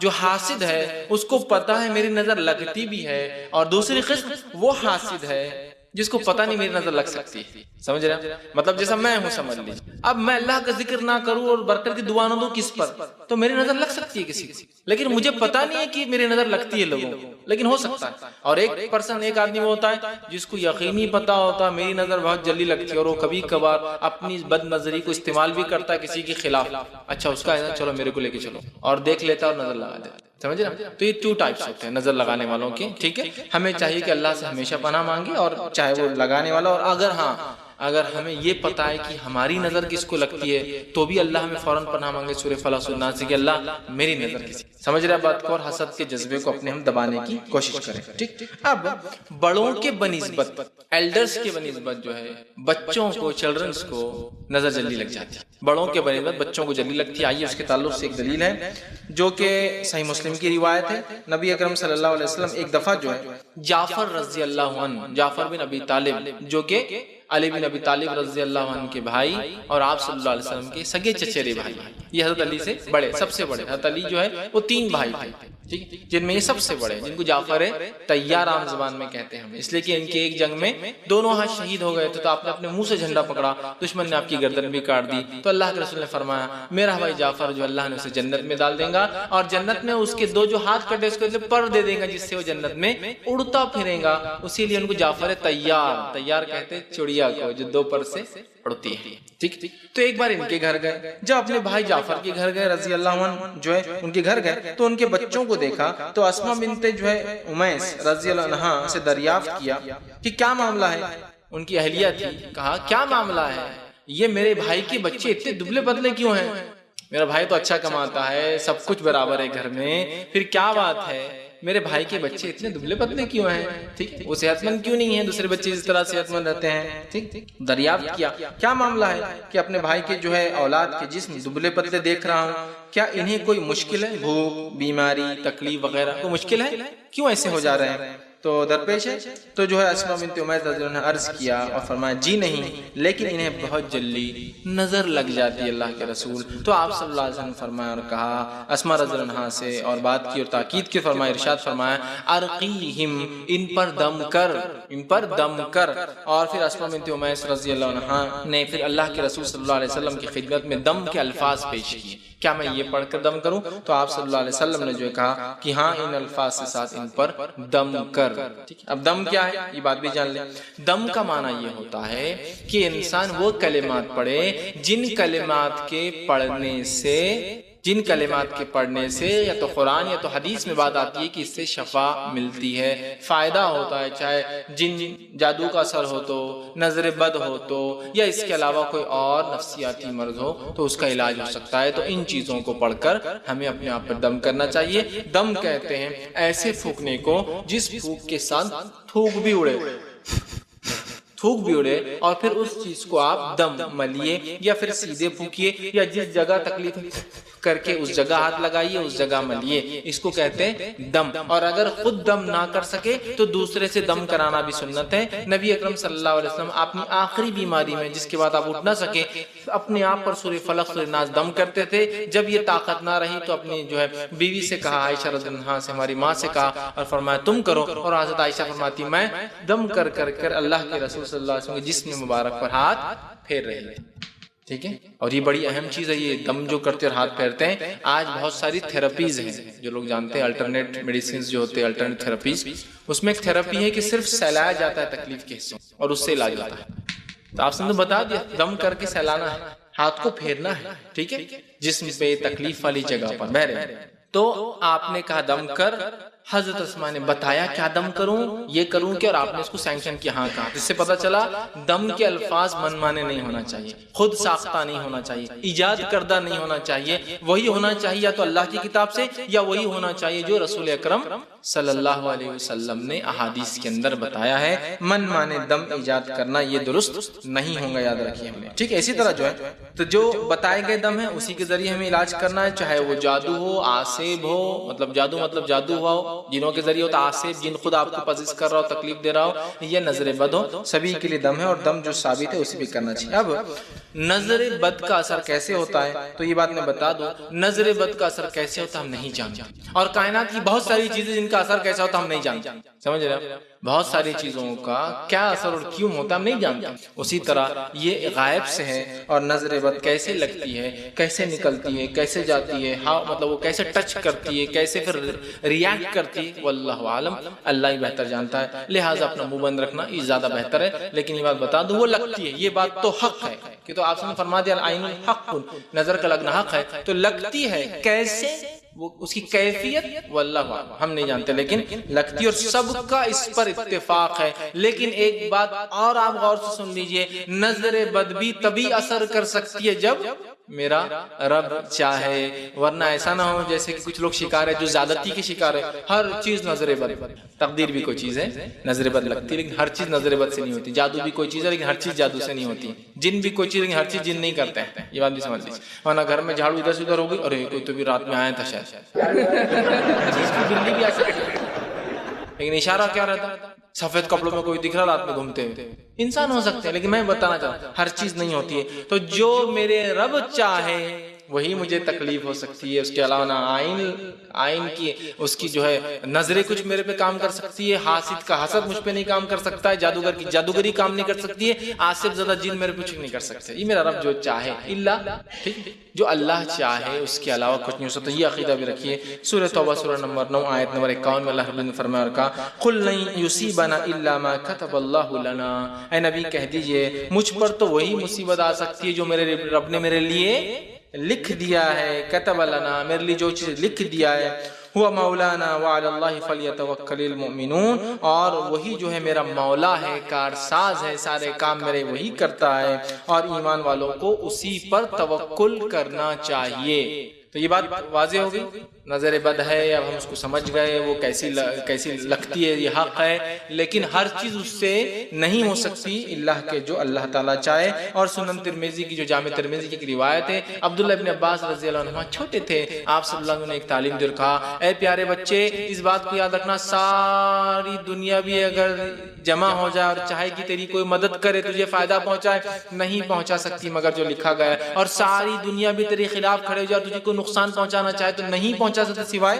جو حاسد ہے اس کو پتا ہے میری نظر لگتی بھی ہے. اور دوسری قسم وہ حاسد ہے جس کو پتہ نہیں میری نظر لگ سکتی. سمجھ رہے ہیں؟ مطلب جیسا میں ہوں سمجھ لیجیے. اب میں اللہ کا ذکر نہ کروں اور برکت کی دعا نہ دوں کس پر تو میری نظر لگ سکتی ہے کسی کی, لیکن مجھے پتا نہیں ہے کہ میری نظر لگتی ہے لوگوں کو, لیکن ہو سکتا ہے. اور ایک آدمی ہوتا ہے جس کو یقینی پتا ہوتا ہے میری نظر بہت جلدی لگتی ہے اور وہ کبھی کبھار اپنی بد نظری کو استعمال بھی کرتا ہے کسی کے خلاف. اچھا اس کا ہے چلو میرے کو لے کے چلو, اور دیکھ لیتا ہے اور نظر لگا دیتا ہے. سمجھ رہے ہیں؟ تو یہ 2 ٹائپس ہوتے ہیں نظر لگانے والوں کے. ٹھیک ہے, ہمیں چاہیے کہ اللہ سے ہمیشہ پناہ مانگے, اور چاہے وہ لگانے والا, اور اگر ہمیں یہ پتا ہے کہ ہماری نظر کس کو لگتی ہے تو بھی اللہ ہمیں فوراً پناہ مانگے سورہ فلق سورہ ناس سے کہ اللہ میری نظر کسی. سمجھ رہے بات کو؟ اور حسد کے جذبے کو اپنے ہم دبانے کی کوشش کریں. ٹھیک. اب بڑوں کے بنسبت, ایلڈرز کے بنسبت جو ہے بچوں کو, چلڈرنس کو نظر جلدی لگ جاتی ہے. بڑوں کے بنسبت بچوں کو جلدی لگتی ہے. آئیے اس کے تعلق سے ایک دلیل ہے جو کہ صحیح مسلم کی روایت ہے. نبی اکرم صلی اللہ علیہ وسلم ایک دفعہ جو ہے جعفر رضی اللہ عنہ, جعفر بن ابی طالب جو کہ علی بن ابی طالب رضی اللہ عنہ کے بھائی اور آپ صلی اللہ علیہ وسلم کے سگے چچیرے بھائی, یہ حضرت علی سے بڑے, سب سے بڑے. حضرت علی جو ہے وہ 3 بھائی تھے, ٹھیک, جن میں یہ سب سے بڑے, جن کو جعفر طیار عام زبان میں کہتے ہیں, اس لیے کہ ان کے ایک جنگ میں دونوں ہاتھ شہید ہو گئے تھے. تو آپ نے اپنے منہ سے جھنڈا پکڑا, دشمن نے آپ کی گردن بھی کاٹ دی. تو اللہ کے رسول نے فرمایا میرا بھائی جعفر جو اللہ نے اسے جنت میں ڈال دے گا, اور جنت میں اس کے 2 جو ہاتھ کٹے اس کو پر دے دے گا جس سے وہ جنت میں اڑتا پھرے گا. اسی لیے ان کو جعفر طیار کہتے ہیں, چڑیا کو جو 2 پر سے اڑتی ہے. ٹھیک. تو ایک بار ان کے گھر گئے, جب اپنے بھائی جعفر کے گھر گئے رضی اللہ عنہ جو ہے ان کے گھر گئے تو ان کے بچوں کو دیکھا تو اسماء بنت جو ہے امیس رضی اللہ عنہا سے دریافت کیا کہ کیا معاملہ ہے. ان کی اہلیہ تھی, کہا کیا معاملہ ہے, یہ میرے بھائی کے بچے اتنے دبلے پتلے کیوں ہیں؟ میرا بھائی تو اچھا کماتا ہے, سب کچھ برابر ہے گھر میں, پھر کیا بات ہے میرے بھائی کے بچے اتنے دبلے پتلے کیوں ہیں؟ ٹھیک, وہ صحت مند کیوں نہیں ہے؟ دوسرے بچے اس طرح صحت مند رہتے ہیں. ٹھیک, دریافت کیا کیا معاملہ ہے کہ اپنے بھائی کے جو ہے اولاد کے جسم دبلے پتلے دیکھ رہا ہوں, کیا انہیں کوئی مشکل ہے, بھوک, بیماری, تکلیف وغیرہ کوئی مشکل ہے, کیوں ایسے ہو جا رہے ہیں؟ تو درپیش ہے تو جو ہے اسماء بنت امیس رضی اللہ عنہ نے عرض کیا اور فرمایا جی نہیں, لیکن انہیں بہت جلدی نظر لگ جاتی ہے اللہ کے رسول. تو آپ صلی اللہ علیہ وسلم فرمایا اور کہا اسماء رضی اللہ عنہ سے اور بات کی اور تاکید کی, فرمایا ارشاد فرمایا ارقیہم, ان پر دم کر, ان پر دم کر. اور پھر اسماء بنت امیس رضی اللہ عنہ نے پھر اللہ کے رسول صلی اللہ علیہ وسلم کی خدمت میں دم کے الفاظ پیش کیے, کیا میں یہ پڑھ کر دم کروں؟ تو آپ صلی اللہ علیہ وسلم نے جو کہا کہ ہاں ان الفاظ کے ساتھ ان پر دم کر. اب دم کیا ہے یہ بات بھی جان لیں. دم کا معنی یہ ہوتا ہے کہ انسان وہ کلمات پڑھے جن کلمات کے پڑھنے سے یا تو قرآن یا تو حدیث میں بات آتی ہے کہ اس سے شفا ملتی ہے, فائدہ ہوتا ہے, چاہے جن جادو کا اثر ہو تو, نظر بد ہو تو, یا اس کے علاوہ کوئی اور نفسیاتی مرض ہو تو اس کا علاج ہو سکتا ہے. تو ان چیزوں کو پڑھ کر ہمیں اپنے آپ پر دم کرنا چاہیے. دم کہتے ہیں ایسے پھونکنے کو جس پھونک کے ساتھ تھوک بھی اڑے اور پھر اس چیز کو آپ دم ملیے یا پھر سیدھے پھونکیے, یا جس جگہ تکلیف کر کے اس جگہ ہاتھ لگائیے, اس جگہ ملیے, اس کو کہتے ہیں دم. اور اگر خود دم نہ کر سکے تو دوسرے سے دم کرانا بھی سنت ہے. نبی اکرم صلی اللہ علیہ وسلم اپنی آخری بیماری میں جس کے بعد آپ اٹھ نہ سکے اپنے آپ پر سورہ فلق سورہ ناس دم کرتے تھے. جب یہ طاقت نہ رہی تو اپنی جو ہے بیوی سے کہا, عائشہ رضی اللہ عنہا سے, ہماری ماں سے کہا اور فرمایا تم کرو. اور حضرت عائشہ فرماتی میں دم کر اللہ کے رسول صلی اللہ علیہ وسلم کے جسم مبارک پر ہاتھ پھیر رہے تھے. ٹھیک ہے, اور یہ بڑی اہم چیز ہے یہ دم جو کرتے اور ہاتھ پھیرتے ہیں. آج بہت ساری تھراپیز ہیں جو لوگ جانتے ہیں, الٹرنیٹ میڈیسنز جو ہوتے ہیں, الٹرنیٹ تھراپیز, اس میں ایک تھراپی ہے کہ صرف سہلایا جاتا ہے تکلیف کے حصوں اور اس سے علاج ہوتا ہے. تو آپ نے بتا دیا دم کر کے سہلانا ہے, ہاتھ کو پھیرنا ہے, ٹھیک ہے, جسم پہ تکلیف والی جگہ پر بہرے. تو آپ نے کہا دم کر. حضرت اسماء نے بتایا کیا دم کروں, یہ کروں کہ, اور آپ نے اس کو سینکشن کیا, ہاں کہا. جس سے پتا چلا دم کے الفاظ من مانے نہیں ہونا چاہیے, خود ساختہ نہیں ہونا چاہیے, ایجاد کردہ نہیں ہونا چاہیے. وہی ہونا چاہیے یا تو اللہ کی کتاب سے, یا وہی ہونا چاہیے جو رسول اکرم صلی اللہ علیہ وسلم نے احادیث کے اندر بتایا ہے. من مانے دم ایجاد کرنا یہ درست نہیں ہوگا, یاد رکھیے ہم نے. ٹھیک ہے, اسی طرح جو ہے تو جو بتائے گئے دم ہے اسی کے ذریعے ہمیں علاج کرنا ہے, چاہے وہ جادو ہو, آسیب ہو, مطلب جادو ہوا ہو, جنوں کے ذریعے ہوتا آسیب, جن خود آپ کو پزیز کر رہا ہو, تکلیف دے رہا ہو, یا نظر بد ہو, سبھی کے لیے دم ہے. اور دم جو ثابت ہے اسی بھی کرنا چاہیے. اب نظر بد کا اثر کیسے ہوتا ہے تو یہ بات میں بتا دوں، نظر بد کا اثر کیسے ہوتا ہے ہم نہیں جانتے، اور کائنات کی بہت ساری چیزیں جن کا اثر کیسا ہوتا ہے ہم نہیں جانتے، سمجھ رہے ہیں؟ بہت ساری چیزوں کا کیا اثر اور کیوں ہوتا ہے ہم نہیں جانتے۔ اسی طرح یہ غائب سے ہے، اور نظر بد کیسے لگتی ہے، کیسے نکلتی ہے، کیسے جاتی ہے، مطلب وہ کیسے ٹچ کرتی ہے، کیسے پھر ریاکٹ کرتی ہے، واللہ عالم، اللہ ہی بہتر جانتا ہے، لہٰذا اپنا منہ بند رکھنا یہ زیادہ بہتر ہے۔ لیکن یہ بات بتا دوں وہ لگتی ہے، یہ بات تو حق ہے کہ تو آپ نے فرما دیا العین حق، نظر کا لگنا حق ہے، تو لگتی ہے کیسے، وہ اس کی کیفیت واللہ ہم نہیں جانتے، لیکن لگتی اور سب کا اس پر اتفاق ہے۔ لیکن ایک بات اور آپ غور سے سن لیجئے، نظر بد بھی تبھی اثر کر سکتی ہے جب میرا رب چاہے، ورنہ ایسا نہ ہو جیسے کہ کچھ لوگ شکار ہے جو زیادتی کے شکار ہے، ہر چیز نظر بد، تقدیر بھی کوئی چیز ہے نظر بد لگتی ہے لیکن ہر چیز نظر بد سے نہیں ہوتی، جادو بھی کوئی چیز ہے لیکن ہر چیز جادو سے نہیں ہوتی، جن بھی کوئی چیز لیکن ہر چیز جن نہیں کرتے ہیں، یہ بات بھی سمجھ لیجیے۔ ورنہ گھر میں جھاڑو ادھر سے ادھر ہو گئی، ارے کوئی تو بھی رات میں آیا تھا شاید، بلی بھی آ سکتی ہے، لیکن اشارہ کیا رہتا ہے؟ سفید کپڑوں میں کوئی دکھ رہا رات میں گھومتے ہوئے، انسان ہو سکتے ہیں لیکن میں بتانا چاہتا ہوں ہر چیز نہیں ہوتی ہے۔ تو جو میرے رب چاہے وہی مجھے تکلیف ہو سکتی ہے، اس کے علاوہ نہ آئین کی اس کی جو ہے نظریں کچھ میرے پہ کام کر سکتی ہے، حاسد کا حسد مجھ پہ نہیں کام کر سکتا ہے، جادوگر کی جادوگری کام نہیں کر سکتی ہے، آصف زدہ جن میرے کچھ نہیں کر سکتے، یہ میرا رب جو چاہے، اللہ ٹھیک جو اللہ چاہے اس کے علاوہ کچھ نہیں ہو سکتا۔ یہ عقیدہ بھی رکھیے۔ سورہ توبہ سورہ نمبر 9 آیت نمبر 51 میں اللہ رب نے فرمایا اور کہا قُلْ لَن يُصِيبَنَا إِلَّا مَا كَتَبَ اللَّهُ لَنَا، اے نبی کہہ دیجئے مجھ پر تو وہی مصیبت آ سکتی ہے جو میرے رب نے میرے لیے لکھ دیا ہے، کتب لنا، میرے لیے جو چیز لکھ دیا ہے، ہوا مولانا وعلی اللہ فلیتوکل المؤمنون، اور وہی جو ہے میرا مولا ہے، کارساز ہے، سارے کام میرے وہی کرتا ہے، اور ایمان والوں کو اسی پر توکل کرنا چاہیے۔ تو یہ بات واضح ہو گئی، نظر بد ہے، اب ہم اس کو سمجھ گئے وہ کیسی لگتی ہے، یہ حق ہے، لیکن ہر چیز اس سے نہیں ہو سکتی اللہ کے جو اللہ تعالیٰ چاہے۔ اور سنن ترمذی کی جو جامع ترمذی کی ایک روایت ہے، عبداللہ ابن عباس رضی اللہ عنہ چھوٹے تھے، آپ صلی اللہ علیہ وسلم نے ایک تعلیم دے کہا اے پیارے بچے اس بات کو یاد رکھنا، ساری دنیا بھی اگر جمع ہو جائے اور چاہے کہ تیری کوئی مدد کرے تجھے فائدہ پہنچائے، نہیں پہنچا سکتی مگر جو لکھا گیا ہے، اور ساری دنیا بھی تیرے خلاف کھڑے ہو جائے اور تجھے کوئی نقصان پہنچانا چاہے تو نہیں پہنچا سکتے سوائے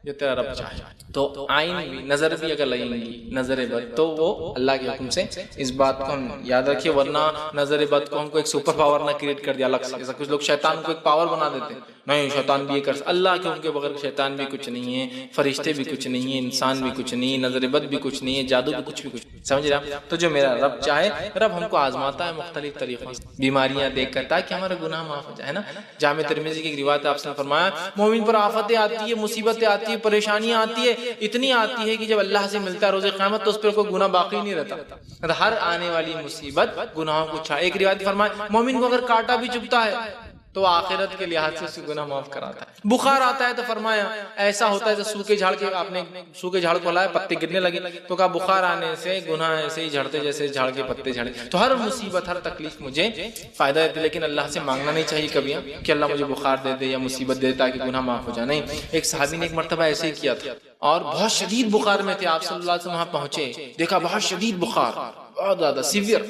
جو تیرا رب چاہے۔ تو آئین بھی نظر بھی اگر لگیں گی نظر بد تو وہ اللہ کے حکم سے، اس بات کو ہم یاد رکھیے، ورنہ نظر بد کو ہم کو ایک سپر پاور نہ کریٹ کر دیا الگ سے، جیسا کچھ لوگ شیطان کو ایک پاور بنا دیتے ہیں، نہیں شیطان بھی یہ کر، اللہ کے حکم کے بغیر شیطان بھی کچھ نہیں ہے، فرشتے بھی کچھ نہیں ہیں، انسان بھی کچھ نہیں ہے، نظر بد بھی کچھ نہیں ہے، جادو بھی کچھ سمجھ رہا۔ تو جو میرا رب چاہے، رب ہم کو آزماتا ہے مختلف طریقوں سے، بیماریاں دیکھ کر تاکہ ہمارے گناہ معاف ہو جائے نا۔ جامع ترمذی کی روایت آپ نے فرمایا مومن پر آفتیں آتی ہے، مصیبتیں آتی ہے، پریشانیاں آتی ہے، اتنی آتی ہے کہ جب اللہ سے ملتا ہے روز قیامت تو اس پر کوئی گناہ باقی نہیں رہتا، ہر آنے والی مصیبت گناہوں کو چھا۔ ایک روایت فرمایا مومن کو اگر کانٹا بھی چبھتا ہے تو آخرت کے لحاظ سے اس کی گناہ معاف کراتا ہے۔ بخار آتا ہے تو فرمایا ایسا ہوتا ہے جیسے سوکھے جھاڑ کے، آپ نے سوکھے جھاڑ کو لایا پتے گرنے لگے تو کہا بخار آنے سے گناہ ایسے ہی جھڑتے جیسے جھاڑ کے پتے جھڑے۔ تو ہر مصیبت ہر تکلیف مجھے فائدہ دیتی، لیکن اللہ سے مانگنا نہیں چاہیے کبھی کہ اللہ مجھے بخار دے دے یا مصیبت دے تاکہ گناہ معاف ہو جائے، نہیں۔ ایک صحابی نے ایک مرتبہ ایسے ہی کیا تھا اور بہت شدید بخار میں تھے، آپ صلی اللہ علیہ وسلم وہاں پہنچے، دیکھا بہت شدید بخار، بہت زیادہ سیویئر،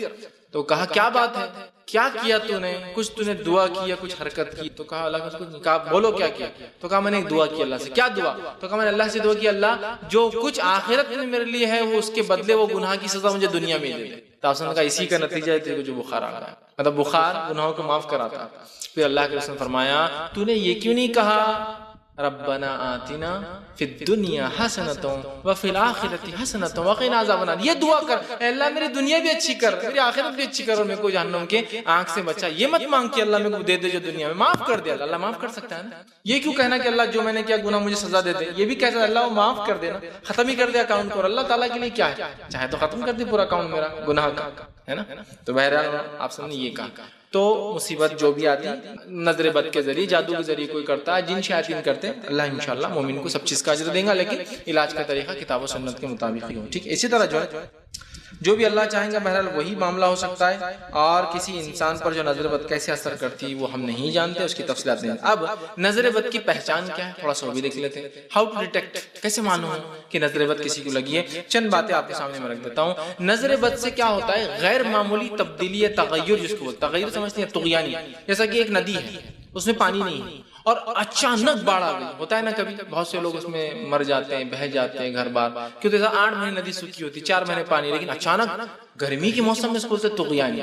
تو کہا کیا بات ہے، کیا کیا تو نے، کچھ تو نے دعا کی یا کچھ حرکت کی؟ تو کہا اللہ کا کہا بولو کیا کیا؟ تو کہا میں نے ایک دعا کی اللہ سے۔ کیا دعا؟ تو کہا میں نے اللہ سے دعا کی اللہ جو کچھ آخرت میں میرے لیے ہے وہ اس کے بدلے وہ گناہ کی سزا مجھے دنیا میں دے دے۔ تو آپ نے کہا اسی کا نتیجہ ہے تیرے کو جو بخار آ گیا، مطلب بخار گناہوں کو معاف کراتا۔ پھر اللہ کے رسول نے فرمایا تو نے یہ کیوں نہیں کہا ربنا آتنا فی الدنیا حسنۃ وفی الآخرۃ حسنۃ وقنا عذاب النار، یہ دعا کر اے اللہ میری دنیا بھی اچھی کر، میری آخرت بھی اچھی کر، اور میرے کو جہنم کے آنکھ سے بچا۔ یہ مت مانگ کہ اللہ میرے کو دے دے جو دنیا میں، معاف کر دے، اللہ معاف کر سکتا ہے نا۔ یہ کیوں کہنا کہ اللہ جو میں نے کیا گناہ مجھے سزا دے دے، یہ بھی کہتا ہے اللہ وہ معاف کر دینا، ختم ہی کر دے اکاؤنٹ کو۔ اللہ تعالیٰ کے لیے کیا ہے، چاہے تو ختم کر دے پورا اکاؤنٹ میرا گناہ کا، ہے نا۔ تو بہرحال آپ سب نے یہ کہا، تو مصیبت جو بھی آتی نظر بد کے ذریعے، جادو کے ذریعے کوئی کرتا ہے، جن شیاطین کرتے ہیں، اللہ انشاءاللہ مومن کو سب چیز کا اجر دیں گا، لیکن علاج کا طریقہ کتاب و سنت کے مطابق ہی ہو، ٹھیک۔ اسی طرح جو ہے جو بھی اللہ چاہیں گا بہرحال وہی معاملہ ہو سکتا ہے، اور کسی انسان پر جو نظر بد کیسے اثر کرتی ہے وہ ہم نہیں جانتے، اس کی تفصیلات نہیں۔ اب نظر بد کی پہچان کیا ہے تھوڑا سا وہ بھی دیکھ لیتے ہیں۔ ہاؤ ٹو ڈیٹیکٹ، کیسے معلوم ہو کہ نظر بد کسی کو لگی ہے؟ چند باتیں آپ کے سامنے میں رکھ دیتا ہوں۔ نظر بد سے کیا ہوتا ہے؟ غیر معمولی تبدیلی یا تغیر، جس کو تغیر سمجھتے ہیں طغیانی، جیسا کہ ایک ندی ہے اس میں پانی نہیں ہے اور اچانک باڑھ آ گئی، ہوتا ہے نا کبھی بہت سے لوگ اس میں مر جاتے ہیں، بہہ جاتے ہیں گھر بار، کیونکہ 8 مہینے ندی سوکھی ہوتی، 4 مہینے پانی، لیکن اچانک گرمی کے موسم میں اس کو طغیانی،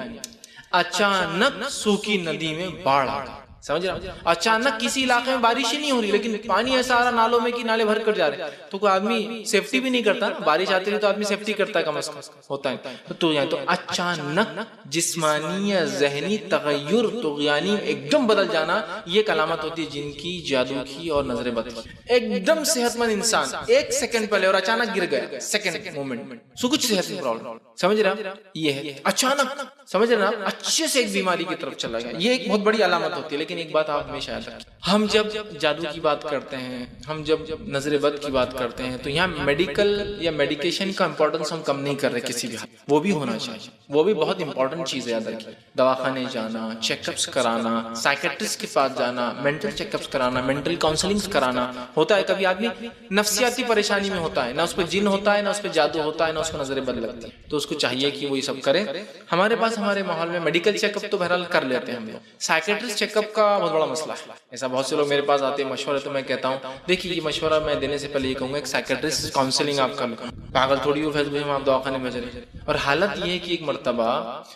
اچانک سوکھی ندی میں باڑھ آ گئی، سمجھ رہا؟ اچانک کسی علاقے میں بارش ہی نہیں ہو رہی لیکن پانی ایسا آ رہا نالوں میں کہ نالے بھر کر جا رہے ہیں، تو کوئی آدمی سیفٹی بھی نہیں کرتا، بارش آتی ہے تو آدمی سیفٹی کرتا ہے کم از کم، ہوتا ہے تو اچانک جسمانی یا ذہنی تغیر طغیانی ایک دم بدل جانا، یہ ایک علامت ہوتی ہے جن کی، جادو کی اور نظر بد کی۔ ایک دم صحت مند انسان 1 سیکنڈ پہلے اور اچانک گر گیا، سیکنڈ مومنٹ سو کچھ صحت میں پرابلم، سمجھ رہا؟ یہ ہے اچانک، سمجھ رہا؟ اچھے سے ایک بیماری کی طرف چلا گیا، یہ ایک بہت بڑی علامت ہوتی ہے۔ لیکن ایک بات آپ ہمیشہ یاد رکھیں، ہم جب جادو کی بات کرتے ہیں، ہم جب نظر بد کی بات کرتے ہیں، تو یہاں میڈیکل یا میڈیکیشن کا امپورٹنس ہم کم نہیں کر رہے کسی بھی حد، وہ بھی ہونا چاہیے، وہ بھی بہت امپورٹنٹ چیز ہے۔ یاد رکھیے، دواخانے جانا، چیک اپس کرانا، سائیکٹرسٹ کے پاس جانا، مینٹل چیک اپس کرانا، مینٹل کاؤنسلنگ کرانا، ہوتا ہے کبھی آدمی نفسیاتی پریشانی میں ہوتا ہے، نہ اس پہ جن ہوتا ہے، نہ اس پہ جادو ہوتا ہے، نہ اس کو نظر بد لگتی ہے، تو اس کو چاہیے کہ وہ یہ سب کرے۔ ہمارے پاس ہمارے ماحول میں میڈیکل چیک اپ تو بہرحال کر لیتے ہیں ہم لوگ، سائیکٹرسٹ چیک اپ کا بہت بڑا مسئلہ ہے۔ ایسا بہت سے لوگ میرے پاس آتے ہیں مشورہ، تو میں کہتا ہوں دیکھیے یہ مشورہ میں دینے سے پہلے یہ کہوں گا ایک سائیکٹرسٹ کاؤنسلنگ آپ کر لیں، پاگل تھوڑی ہو فیس بک میں آپ دواخانے میں بھیج رہے ہیں۔ اور حالت یہ ہے کہ ایک مرتبہ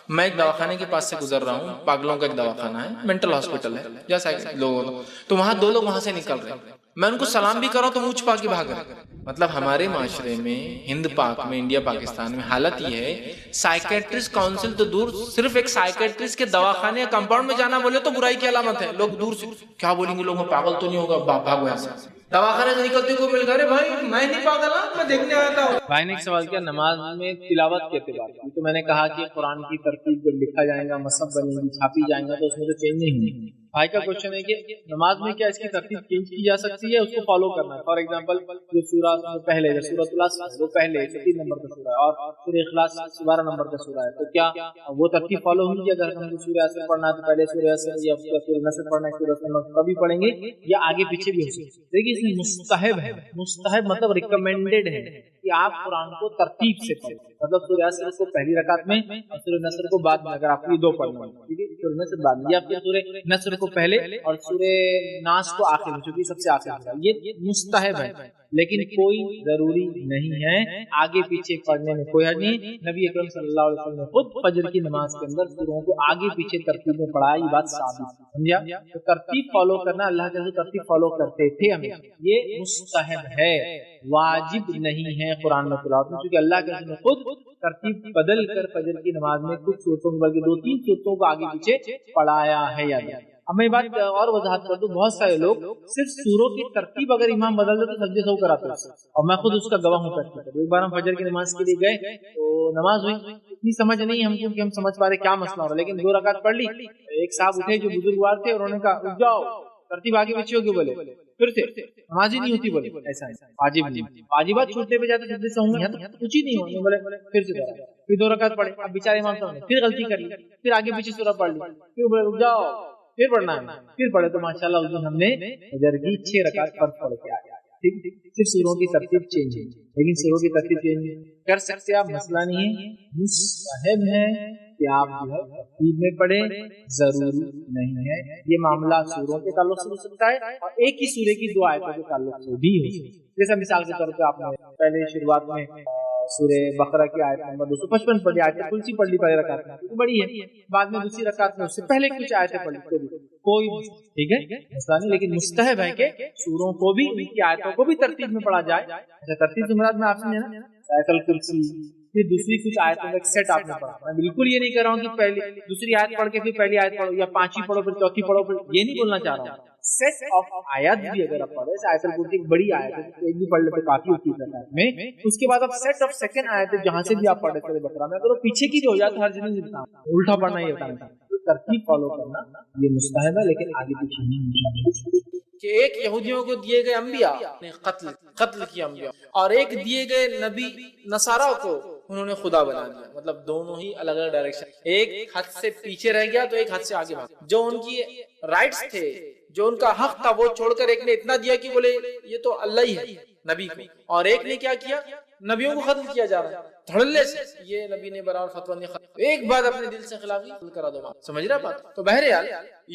میں ایک دواخانے کے پاس سے گزر رہا ہوں، پاگلوں کا ایک دواخانہ ہے، مینٹل ہاسپٹل ہے جیسا لوگ، تو وہاں 2 لوگ وہاں سے نکل رہے ہیں، میں ان کو سلام بھی کر رہا ہوں تو منہ چھپا کے بھاگ رہے۔ مطلب ہمارے معاشرے میں، ہند پاک میں، انڈیا پاکستان میں حالت یہ ہے، سائیکٹرسٹ کاؤنسل تو دور، صرف ایک سائیکٹرسٹ کے دواخانے یا کمپاؤنڈ میں جانا بولے تو برائی کی علامت ہے، لوگ دور سے کیا بولیں گے، لوگوں میں پاگل تو نہیں ہوگا، بھاگو یہاں سے۔ دواخانے سے نکلتے کو مل گئے، بھائی میں نہیں پاگل ہوں، میں دیکھنے آیا تھا۔ بھائی نے ایک سوال کیا نماز میں تلاوت کے اعتبار سے، تو میں نے کہا کہ قرآن کی ترتیب جب لکھا جائے گا، مصحف بنے گی، چھاپی جائیں گا، تو اس میں تو چینج نہیں ہوگی۔ بھائی کا کوشچن ہے کہ نماز میں کیا اس کی ترتیب چینج کی جا سکتی ہے، اس کو فالو کرنا ہے؟ فار ایگزامپل جو سورہ پہلے ہے، سورۃ العصر وہ پہلے 3 نمبر کا سورہ ہے، اور سورہ اخلاص 12 نمبر کا سورہ ہے، تو کیا وہ ترتیب فالو ہوگی؟ اگر ہم کو سورہ عصر پڑھنا ہے تو پہلے سورہ عصر یا سورہ نصر پڑھنا ہے، سورہ نصر کبھی پڑھیں گے، یا آگے پیچھے بھی ہو سکتے ہیں؟ دیکھیے اس میں مستحب ہے، مستحب مطلب ریکمینڈیڈ ہے کہ آپ قرآن کو ترتیب سے پڑھیں، مطلب سورہ عصر کو پہلی رکعت میں اور سورہ نصر کو بعد میں، اگر آپ کو یہ 2 پڑھنا ہے، ٹھیک ہے، سورہ نصر بعد میں، یا پھر سورہ نصر کو پہلے اور سورہ ناس کو آخر میں، چونکہ سب سے آخر میں، یہ مستحب ہے، لیکن کوئی ضروری نہیں ہے، آگے پیچھے پڑھنے میں کوئی حرج نہیں۔ نبی اکرم صلی اللہ علیہ وسلم نے خود فجر کی نماز کے اندر سوروں کو آگے پیچھے ترتیب میں پڑھایا، یہ بات ثابت ہے، سمجھا؟ تو ترتیب فالو کرنا، اللہ کے رسول ترتیب فالو کرتے تھے، ہمیں یہ مستحب ہے، واجب نہیں ہے قرآن میں تلاوت میں، کیونکہ اللہ کے رسول نے خود ترتیب بدل کر فجر کی نماز میں کچھ صورتوں کو، بلکہ 2-3 صورتوں کو آگے پیچھے پڑھایا ہے۔ یاد ہے، اب میں بات اور وضاحت کر دوں، بہت سارے لوگ صرف سوروں کی ترتیب اگر امام بدل دے تو سجدے سہو کراتے ہیں، اور میں خود اس کا گواہ ہوں۔ ایک بار ہم فجر کی نماز کے لیے گئے تو نماز ہوئی، اتنی سمجھ نہیں ہم کو کہ ہم سمجھ پا رہے کیا مسئلہ ہو رہا ہے، لیکن 2 رکعت پڑھ لی، ایک صاحب اٹھے جو بزرگوار تھے، انہوں نے کہا اٹھ جاؤ، ترتیب آگے پیچھے ہوگی، بولے پھر سے نماز ہی نہیں ہوتی، بولے ایسا ہے، واجب نہیں، واجبات چھوٹتے پہ جاتے سجدے سہو، یہاں تو کچھ ہی نہیں ہونے، بولے پھر سے پھر 2 رکعت پڑھے، اب بیچارے امام صاحب نے پھر غلطی کر لی، پھر آگے پیچھے سورہ پڑھ لی، پھر بولے رک جاؤ، پھر پڑھنا ہے، پھر پڑھے، تو ماشاءاللہ اس دن ہم نے فجر کی 6 رکعت فرض پڑھ کے آیا، ٹھیک، صرف سوروں کی ترتیب چینج ہے، لیکن سوروں کی ترتیب چینج کر سکتے آپ، مسئلہ نہیں ہے، مستحب ہے کہ آپ جو ہے ترتیب میں پڑھیں، ضروری نہیں ہے، یہ معاملہ سوروں کے تعلق سے ہو سکتا ہے اور ایک ہی سورے کی 2 آیتوں کے تعلق سے بھی ہو سکتا ہے، جیسا مثال کے طور پہ آپ نے پہلے شروعات میں سورہ بقرہ کی آیت نمبر 255 پڑھی، آیت کرسی پڑھ لی پہلی رکعت میں، بڑی ہے، بعد میں دوسری رکعت میں اس سے پہلے کچھ آیتیں پڑھ لی، کوئی ٹھیک ہے مسئلہ نہیں، لیکن مستحب ہے کہ سوروں کو بھی، ان کی آیتوں کو بھی ترتیب میں پڑھا جائے۔ اچھا، ترتیب سے مراد میں آپ سے نا آیت الکرسی، پھر دوسری کچھ آیتوں کا ایک سیٹ آپ نے پڑھا، میں بالکل یہ نہیں کہہ رہا ہوں کہ پہلی دوسری آیت پڑھ کے پھر پہلی آیت پڑھو، یا 5ویں پڑھو پھر 4تھی پڑھو، پھر یہ نہیں بولنا چاہ رہا ہوں، سیٹ آف آیات بھی اگر آپ پڑھیں، آیت الکرسی ایک بڑی آیت ہے، ایک بھی پڑھ لے تو کافی ہوتی ہے رکعت میں، اس کے بعد اب سیٹ آف سیکنڈ آیت ہے جہاں سے بھی آپ پڑھ سورہ بقرہ میں، اگر وہ پیچھے کی بھی ہو جائے تو ہر جگہ الٹا پڑھنا ہی ہوتا ہے، ترتیب فالو کرنا یہ مستحب ہے، لیکن آگے پیچھے نہیں ہونا چاہیے۔ کہ ایک یہودیوں کو دیے گئے انبیاء نے قتل کیا انبیاء، اور ایک دیے گئے نبی نصارہ کو انہوں نے خدا بنا دیا. مطلب دونوں ہی الگ الگ ڈائریکشن، ایک حد سے پیچھے رہ گیا تو ایک حد سے آگے بھاگ. جو ان کی رائٹس تھے، جو ان کا حق تھا، وہ چھوڑ کر ایک نے اتنا دیا کہ بولے یہ تو اللہ ہی ہے نبی کو، اور ایک نے کیا کیا، نبیوں کو قتل کیا جا رہا ہے دھڑلے سے. یہ نبی نے برابر فتویٰ نہیں، ایک بات اپنے دل سے خلاف کرا دو، سمجھ رہا بات. تو بہرحال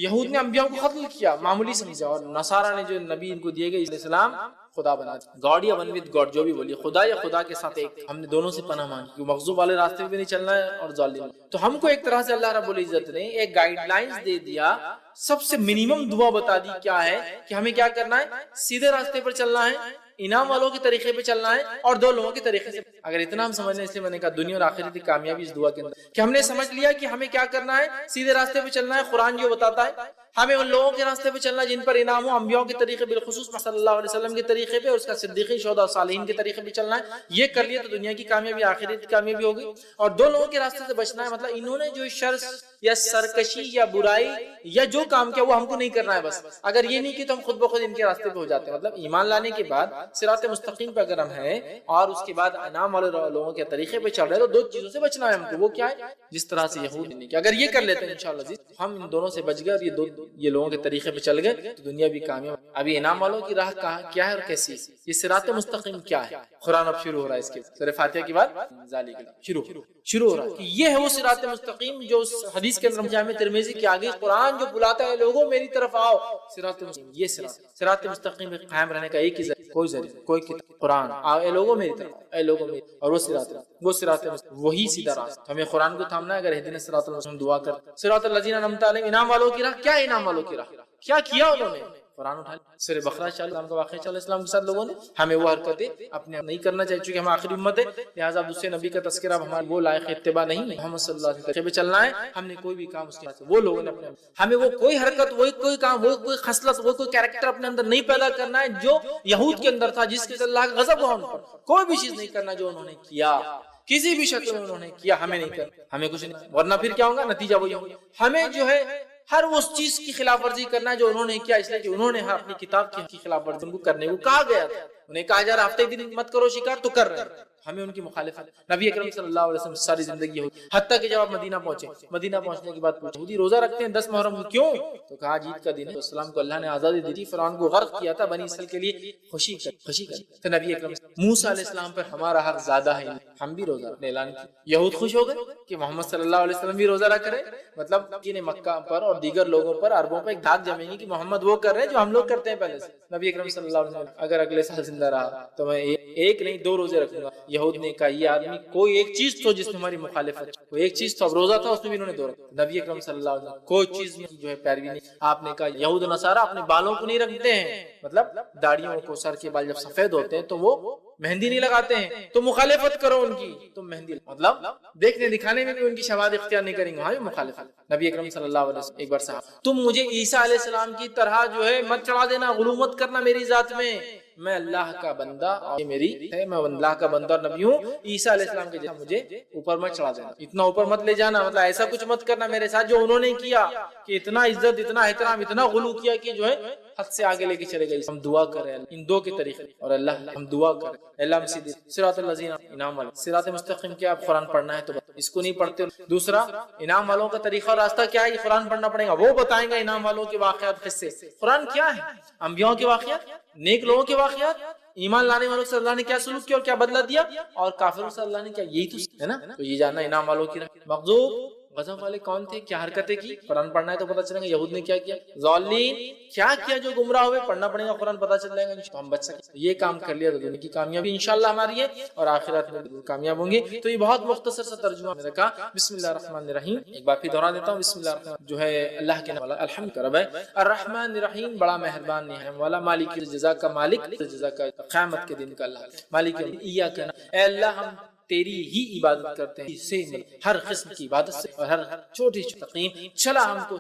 یہود نے انبیاء کو قتل کیا، معمولی سمجھا، اور نصارہ نے جو نبی ان کو دیے گئے اسلام خدا بنا دیا. گاڈ یا ون ود گاڈ، جو بھی بولیے، خدا یا خدا کے ساتھ ایک. ہم نے دونوں سے پناہ مانگی کہ مغضوب والے راستے بھی نہیں چلنا ہے اور ظالم. تو ہم کو ایک طرح سے اللہ رب العزت نے ایک گائیڈ لائنز دے دیا، سب سے منیمم دعا بتا دی کیا ہے کہ ہمیں کیا کرنا ہے، سیدھے راستے پر چلنا ہے، انعام والوں کے طریقے پہ چلنا ہے، اور دو لوگوں کے طریقے سے. اگر اتنا ہم سمجھنے، اس لیے میں نے کہا دنیا اور آخرت کی کامیابی اس دعا کے اندر، کہ ہم نے سمجھ لیا کہ ہمیں کیا کرنا ہے، سیدھے راستے پہ چلنا ہے. قرآن جو بتاتا ہے ہمیں ان لوگوں کے راستے پہ چلنا جن پر انعام ہو، انبیاء کے طریقے، بالخصوص صلی اللہ علیہ وسلم کے طریقے پہ، اور اس کا صدیقین، شہداء، صالحین کے طریقے پہ چلنا ہے. یہ کر لیا تو دنیا کی کامیابی، آخرت کی کامیابی ہوگی. اور دو لوگوں کے راستے سے بچنا ہے، مطلب انہوں نے جو شر یا سرکشی یا برائی یا جو کام کیا وہ ہم کو نہیں کرنا ہے. بس اگر یہ نہیں کہ تو ہم خود بخود ان کے راستے پہ ہو جاتے ہیں. مطلب ایمان لانے کے بعد صراط مستقیم پہ اگر ہم ہیں اور اس کے بعد انعام والے لوگوں کے طریقے پہ چل رہے ہیں، تو دو چیزوں سے بچنا ہے ہم کو. وہ کیا ہے، جس طرح سے یہود نے کیا، اگر یہ کر لیتے ہیں انشاءاللہ ہم ان دونوں سے بچ گئے اور یہ لوگوں کے طریقے پہ چل گئے تو دنیا بھی کامیاب. ابھی انعام والوں کی راہ کیا ہے اور کیسی ہے، یہ صراط مستقیم کیا ہے. قرآن اب شروع ہو رہا ہے، اس کے سورہ فاتحہ کے بعد شروع ہو رہا ہے کہ یہ ہے وہ صراط مستقیم جو حدیث کے اندر جامع ترمذی کے آگے قرآن جو بلاتا ہے لوگوں میری طرف آؤ. صراط مستقیم، یہ صراط مستقیم پہ قائم رہنے کا ایک ہی ذریعہ، کوئی ذریعہ، کوئی کتاب، قرآن. آؤ اے لوگوں میری طرف، اے لوگوں میری، اور وہ صراط وہی سیدھا راستہ. ہمیں قرآن کو تھامنا ہے. اگر اہدنا الصراط المستقیم دعا کر، صراط الذین انعمت علیہم، انعام والوں کی راہ. کیا انعام والوں کی راہ، کیا کیا انہوں نے؟ قرآن اٹھا لیا. سورہ بقرہ اسلام کا واقعہ چل اسلام کے ساتھ لوگوں نے. ہمیں وہ حرکتیں اپنے نہیں کرنا چاہیے چونکہ ہم آخری امت ہے، لہٰذا دوسرے نبی کا تذکرہ اب ہمارے وہ لائق اتباع نہیں ہے. محمد صلی اللہ علیہ وسلم پہ چلنا ہے. ہم نے کوئی بھی کام اس کے ساتھ، وہ لوگوں نے اپنے ہمیں وہ کوئی حرکت، وہ کوئی کام، وہ کوئی خصلت، وہ کوئی کیریکٹر اپنے اندر نہیں پیدا کرنا ہے جو یہود کے اندر تھا، جس کے اللہ کا غضب ہوا ان پر. کوئی بھی چیز نہیں کرنا جو انہوں نے کیا، کسی بھی شکل میں انہوں نے کیا، ہمیں نہیں کرنا. ہمیں کچھ نہیں، ورنہ پھر کیا ہوگا، نتیجہ وہی ہوگا. ہمیں جو ہے ہر اس چیز کی خلاف ورزی کرنا ہے جو انہوں نے کیا، اس لیے کہ انہوں نے اپنی کتاب کی خلاف ورزی ان کو کرنے کو کہا گیا تھا. انہیں کہا جا رہا ہفتے دن مت کرو شکار، تو کر رہے ہیں. ہمیں ان کی مخالفت. نبی اکرم صلی اللہ علیہ وسلم ساری زندگی ہوئی، حتیٰ کہ جب آپ مدینہ پہنچے، مدینہ پہنچنے کے بعد پوچھا یہودی روزہ رکھتے ہیں 10 محرم کو، کیوں؟ تو کہا عید کا دن ہے، اسلام کو اللہ نے آزادی دی تھی، فرعون کو غرق کیا تھا، بنی اسرائیل کے لیے خوشی کر. تو نبی اکرم موسیٰ علیہ السلام پر ہمارا حق زیادہ ہے، ہم بھی روزہ نے اعلان کیا. یہود خوش ہو گئے کہ محمد صلی اللہ علیہ وسلم بھی روزہ رکھ رہے. مطلب کہ مکہ پر اور دیگر لوگوں پر، عربوں پر ایک دھاک جمے گی کہ محمد وہ کر رہے ہیں جو ہم لوگ کرتے ہیں پہلے سے. نبی اکرم صلی اللہ علیہ وسلم اگر اگلے سال زندہ رہا تو میں ایک نہیں 2 روزے رکھوں گا. یہود نے کہا یہ آدمی کوئی ایک چیز تو جس میں ہماری مخالفت، کوئی ایک چیز تو، اب روزہ تھا اس میں بھی انہوں نے 2 رکھا. نبی اکرم صلی اللہ علیہ وسلم کوئی چیز جو ہے پیروی نہیں. آپ نے کہا یہود و نصارہ اپنے بالوں کو نہیں رکھتے ہیں، مطلب داڑھیوں کو، سر کے بال جب سفید ہوتے ہیں تو وہ مہندی نہیں لگاتے ہیں، تو مخالفت کرو ان کی. تم مہندی مطلب دیکھنے دکھانے میں بھی ان کی شواہد اختیار نہیں کریں گے، وہاں بھی مخالفت. نبی اکرم صلی اللہ علیہ وسلم ایک بار صاحب تم مجھے عیسیٰ علیہ السلام کی طرح جو ہے مت چڑھا دینا، غلو مت کرنا میری ذات میں. میں اللہ کا بندہ اور یہ میری ہے، میں اللہ کا بندہ اور نبی ہوں. عیسیٰ علیہ السلام کے جیسا مجھے اوپر مت چڑھا دینا، اتنا اوپر مت لے جانا، مطلب ایسا کچھ مت کرنا میرے ساتھ جو انہوں نے کیا، کہ اتنا عزت، اتنا احترام، اتنا غلو کیا کہ جو ہے حد سے آگے لے کے چلے گئے. ہم دعا کریں ان 2 کے طریقے، اور اللہ ہم دعا کریں اللہ ہم سیدھے صراط الذین انعم علیہم. صراط مستقیم کیا، آپ قرآن پڑھنا ہے تو اس کو نہیں پڑھتے. دوسرا انعام والوں کا طریقہ اور راستہ کیا ہے، یہ قرآن پڑھنا پڑے گا. وہ بتائیں گا انعام والوں کے واقعات، قصے. قرآن کیا ہے، انبیاء کے واقعات، نیک لوگوں کے واقعات، ایمان لانے والوں سے اللہ نے کیا سلوک کیا اور کیا بدلہ دیا، اور کافروں سے اللہ نے کیا، یہی تو ہے نا. تو یہ جاننا انعام والوں کی. مغضوب غضب والے کون تھے، کیا حرکتیں کی، قرآن پڑھنا ہے تو پتہ چلے گا. یہود نے کیا کیا، ضالین کیا جو گمراہ ہوئے، پڑھنا پڑے گا، قرآن پتہ چل جائے گا، ہم بچ سکیں. یہ کام کر لیا تو دنیا کی کامیابی انشاءاللہ ہماری ہے، اور آخرت میں کامیاب ہوں گے. تو یہ بہت مختصر سا ترجمہ میں نے کہا. بسم اللہ الرحمن الرحیم. ایک بار پھر دہرا دیتا ہوں. بسم اللہ الرحمن جو ہے اللہ کے نام والا، الحمد کا رب ہے، الرحمن الرحیم بڑا مہربان نعم والا، مالک الجزا کا مالک، جزا کا قیامت کے دن کا اللہ، مالک ایاک، اے اللہ ہم تیری ہی عبادت کرتے ہیں، سے ہر قسم کی عبادت سے اور ہر چھوٹی تقیم چلا ہم کو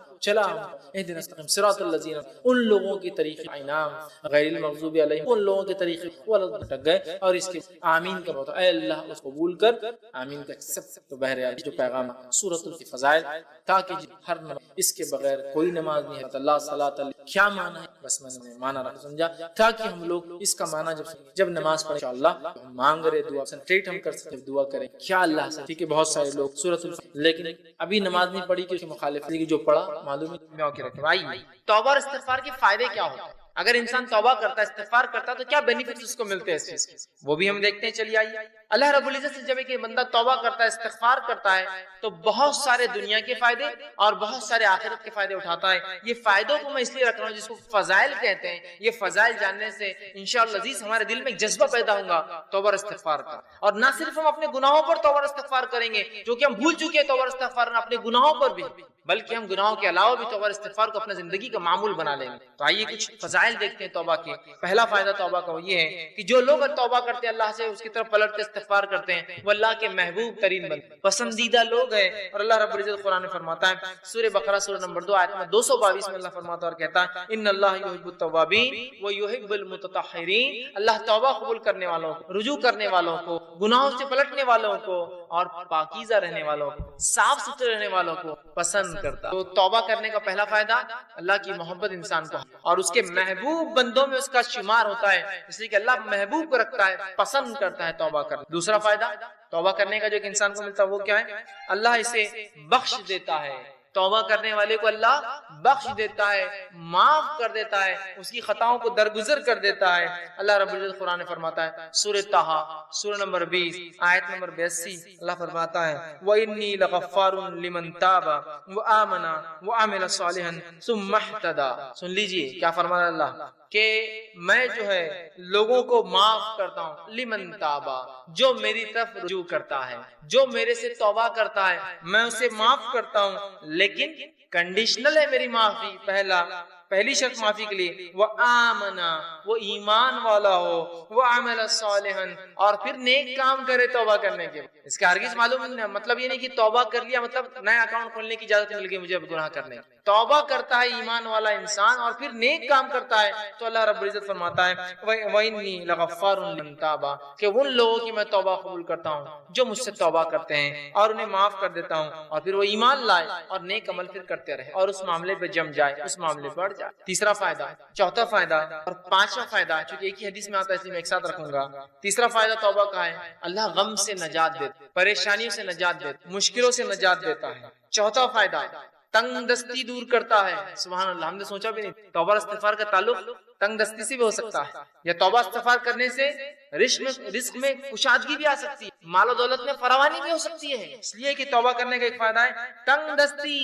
اہدنا الصراط صراط الذین، ان لوگوں کی طریقے انعام غیر المغضوب علیہم، ان لوگوں کے طریقے ٹک گئے، اور اس کے آمین کا ہوتا ہے، اے اللہ اس کو قبول کر، آمین کا سب تو بہرحال جو پیغام سورۃ الفضائل، تاکہ ہر اس کے بغیر کوئی نماز نہیں ہے، اللہ صلاۃ کیا معنی ہے، بس میں نے معنی رکھ سمجھا، تاکہ ہم لوگ اس کا معنی جب نماز پڑھیں انشاءاللہ مانگ رہے دعا سنٹریٹ ہم کر سکتے دعا کریں کیا اللہ سے، ٹھیک ہے بہت سارے لوگ سورۃ لیکن ابھی نماز نہیں پڑھی کہ اس کے مخالف جو پڑھا معلوم ہے۔ توبہ اور استغفار کے فائدے کیا ہوتے ہیں؟ اگر انسان توبہ کرتا ہے، استغفار کرتا ہے تو کیا بینیفٹس اس کو ملتے ہیں اس چیز کے، وہ بھی ہم دیکھتے ہیں۔ چلیے آئیے، اللہ رب العزت سے جب ایک بندہ توبہ کرتا ہے، استغفار کرتا ہے، تو بہت سارے دنیا کے فائدے اور بہت سارے آخرت کے فائدے اٹھاتا ہے۔ یہ فائدوں کو میں اس لیے رکھ رہا ہوں جس کو فضائل کہتے ہیں، یہ فضائل جاننے سے انشاءاللہ عزیز ہمارے دل میں ایک جذبہ پیدا ہوگا توبہ اور استغفار کا، اور نہ صرف ہم اپنے گناہوں پر توبہ اور استغفار کریں گے جو کہ ہم بھول چکے ہیں توبہ اور استغفار اپنے گناہوں پر بھی، بلکہ ہم گناہوں کے علاوہ بھی توبہ اور استغفار کو اپنے زندگی کا معمول بنا لیں گے۔ تو آئیے کچھ فضائل دیکھتے ہیں توبہ کے۔ پہلا فائدہ توبہ کا وہ یہ ہے کہ جو لوگ توبہ کرتے ہیں، اللہ سے اس کی طرف پلٹ کے استغفار کرتے ہیں، وہ اللہ کے محبوب ترین بندے پسندیدہ لوگ ہیں۔ اور اللہ رب العزت قرآن میں فرماتا ہے سورہ بقرہ سورہ نمبر 2 آیت میں 222 میں اللہ فرماتا ہے اور کہتا ہے ان اللہ یحب التوابین ویحب المتطہرین، اللہ توبہ قبول کرنے والوں کو، رجوع کرنے والوں کو، گناہوں سے پلٹنے والوں کو اور پاکیزہ رہنے والوں کو، صاف ستھرے رہنے والوں کو پسند کرتا۔ تو توبہ کرنے کا پہلا فائدہ اللہ کی محبت انسان کو اور اس کے محبوب بندوں میں اس کا شمار ہوتا ہے، اس لیے کہ اللہ محبوب کو رکھتا ہے، پسند کرتا ہے توبہ کرنا۔ دوسرا فائدہ توبہ کرنے کا جو ایک انسان کو ملتا ہے وہ کیا ہے؟ اللہ اسے بخش دیتا ہے، توبہ کرنے والے کو اللہ بخش دیتا ہے، معاف کر دیتا ہے، اس کی خطاؤں کو درگزر کر دیتا ہے۔ اللہ رب العزت قرآن میں فرماتا ہے سورہ طٰہٰ سورہ نمبر 20 آیت نمبر 82، اللہ فرماتا ہے وَإِنِّي لَغَفَّارٌ لِمَن تَابَ وَآمَنَ وَعَمِلَ صَالِحًا ثُمَّ اهْتَدَىٰ۔ سن لیجئے کیا فرمایا اللہ کہ میں جو ہے لوگوں کو معاف کرتا ہوں، لمن تابا، جو میری طرف رجوع کرتا ہے، جو میرے سے توبہ کرتا ہے میں اسے معاف کرتا ہوں، لیکن کنڈیشنل ہے میری معافی۔ پہلی شرط معافی کے لیے وہ آمنا، وہ ایمان والا ہو، وہ عمل صالحا، اور پھر نیک کام کرے توبہ کرنے کے۔ اس کا ہرگز معلوم نہیں، مطلب یہ نہیں کہ توبہ کر لیا مطلب نیا اکاؤنٹ کھولنے کی اجازت مل گئی مجھے اب گناہ کرنے کی۔ توبہ کرتا ہے ایمان والا انسان اور پھر نیک کام کرتا ہے تو اللہ رب العزت فرماتا ہے وَإِنِّي لَغَفَّارٌ لِمَن تَابَ، کہ ان لوگوں کی میں توبہ قبول کرتا ہوں جو مجھ سے توبہ کرتے ہیں اور انہیں معاف کر دیتا ہوں، اور پھر وہ ایمان لائے اور نیک عمل پھر کرتے رہے اور اس معاملے پہ جم جائے، اس معاملے پہ بڑھ جائے۔ تیسرا فائدہ، چوتھا فائدہ اور پانچواں فائدہ، چونکہ ایک ہی حدیث میں آتا ہے اس لیے میں ایک ساتھ رکھوں گا۔ تیسرا فائدہ توبہ کا ہے اللہ غم سے نجات دیتا، پریشانیوں سے نجات دیتا، مشکلوں سے نجات دیتا ہے۔ چوتھا فائدہ تنگ دستی دور کرتا ہے۔ سبحان اللہ، ہم نے سوچا بھی نہیں توبہ استغفار کا تعلق تنگ دستی سے بھی ہو سکتا ہے، یا توبہ استغفار کرنے سے رزق میں کشادگی بھی آ سکتی ہے، مال و دولت میں فراوانی بھی ہو سکتی ہے۔ اس لیے کہ توبہ کرنے کا ایک فائدہ ہے تنگ دستی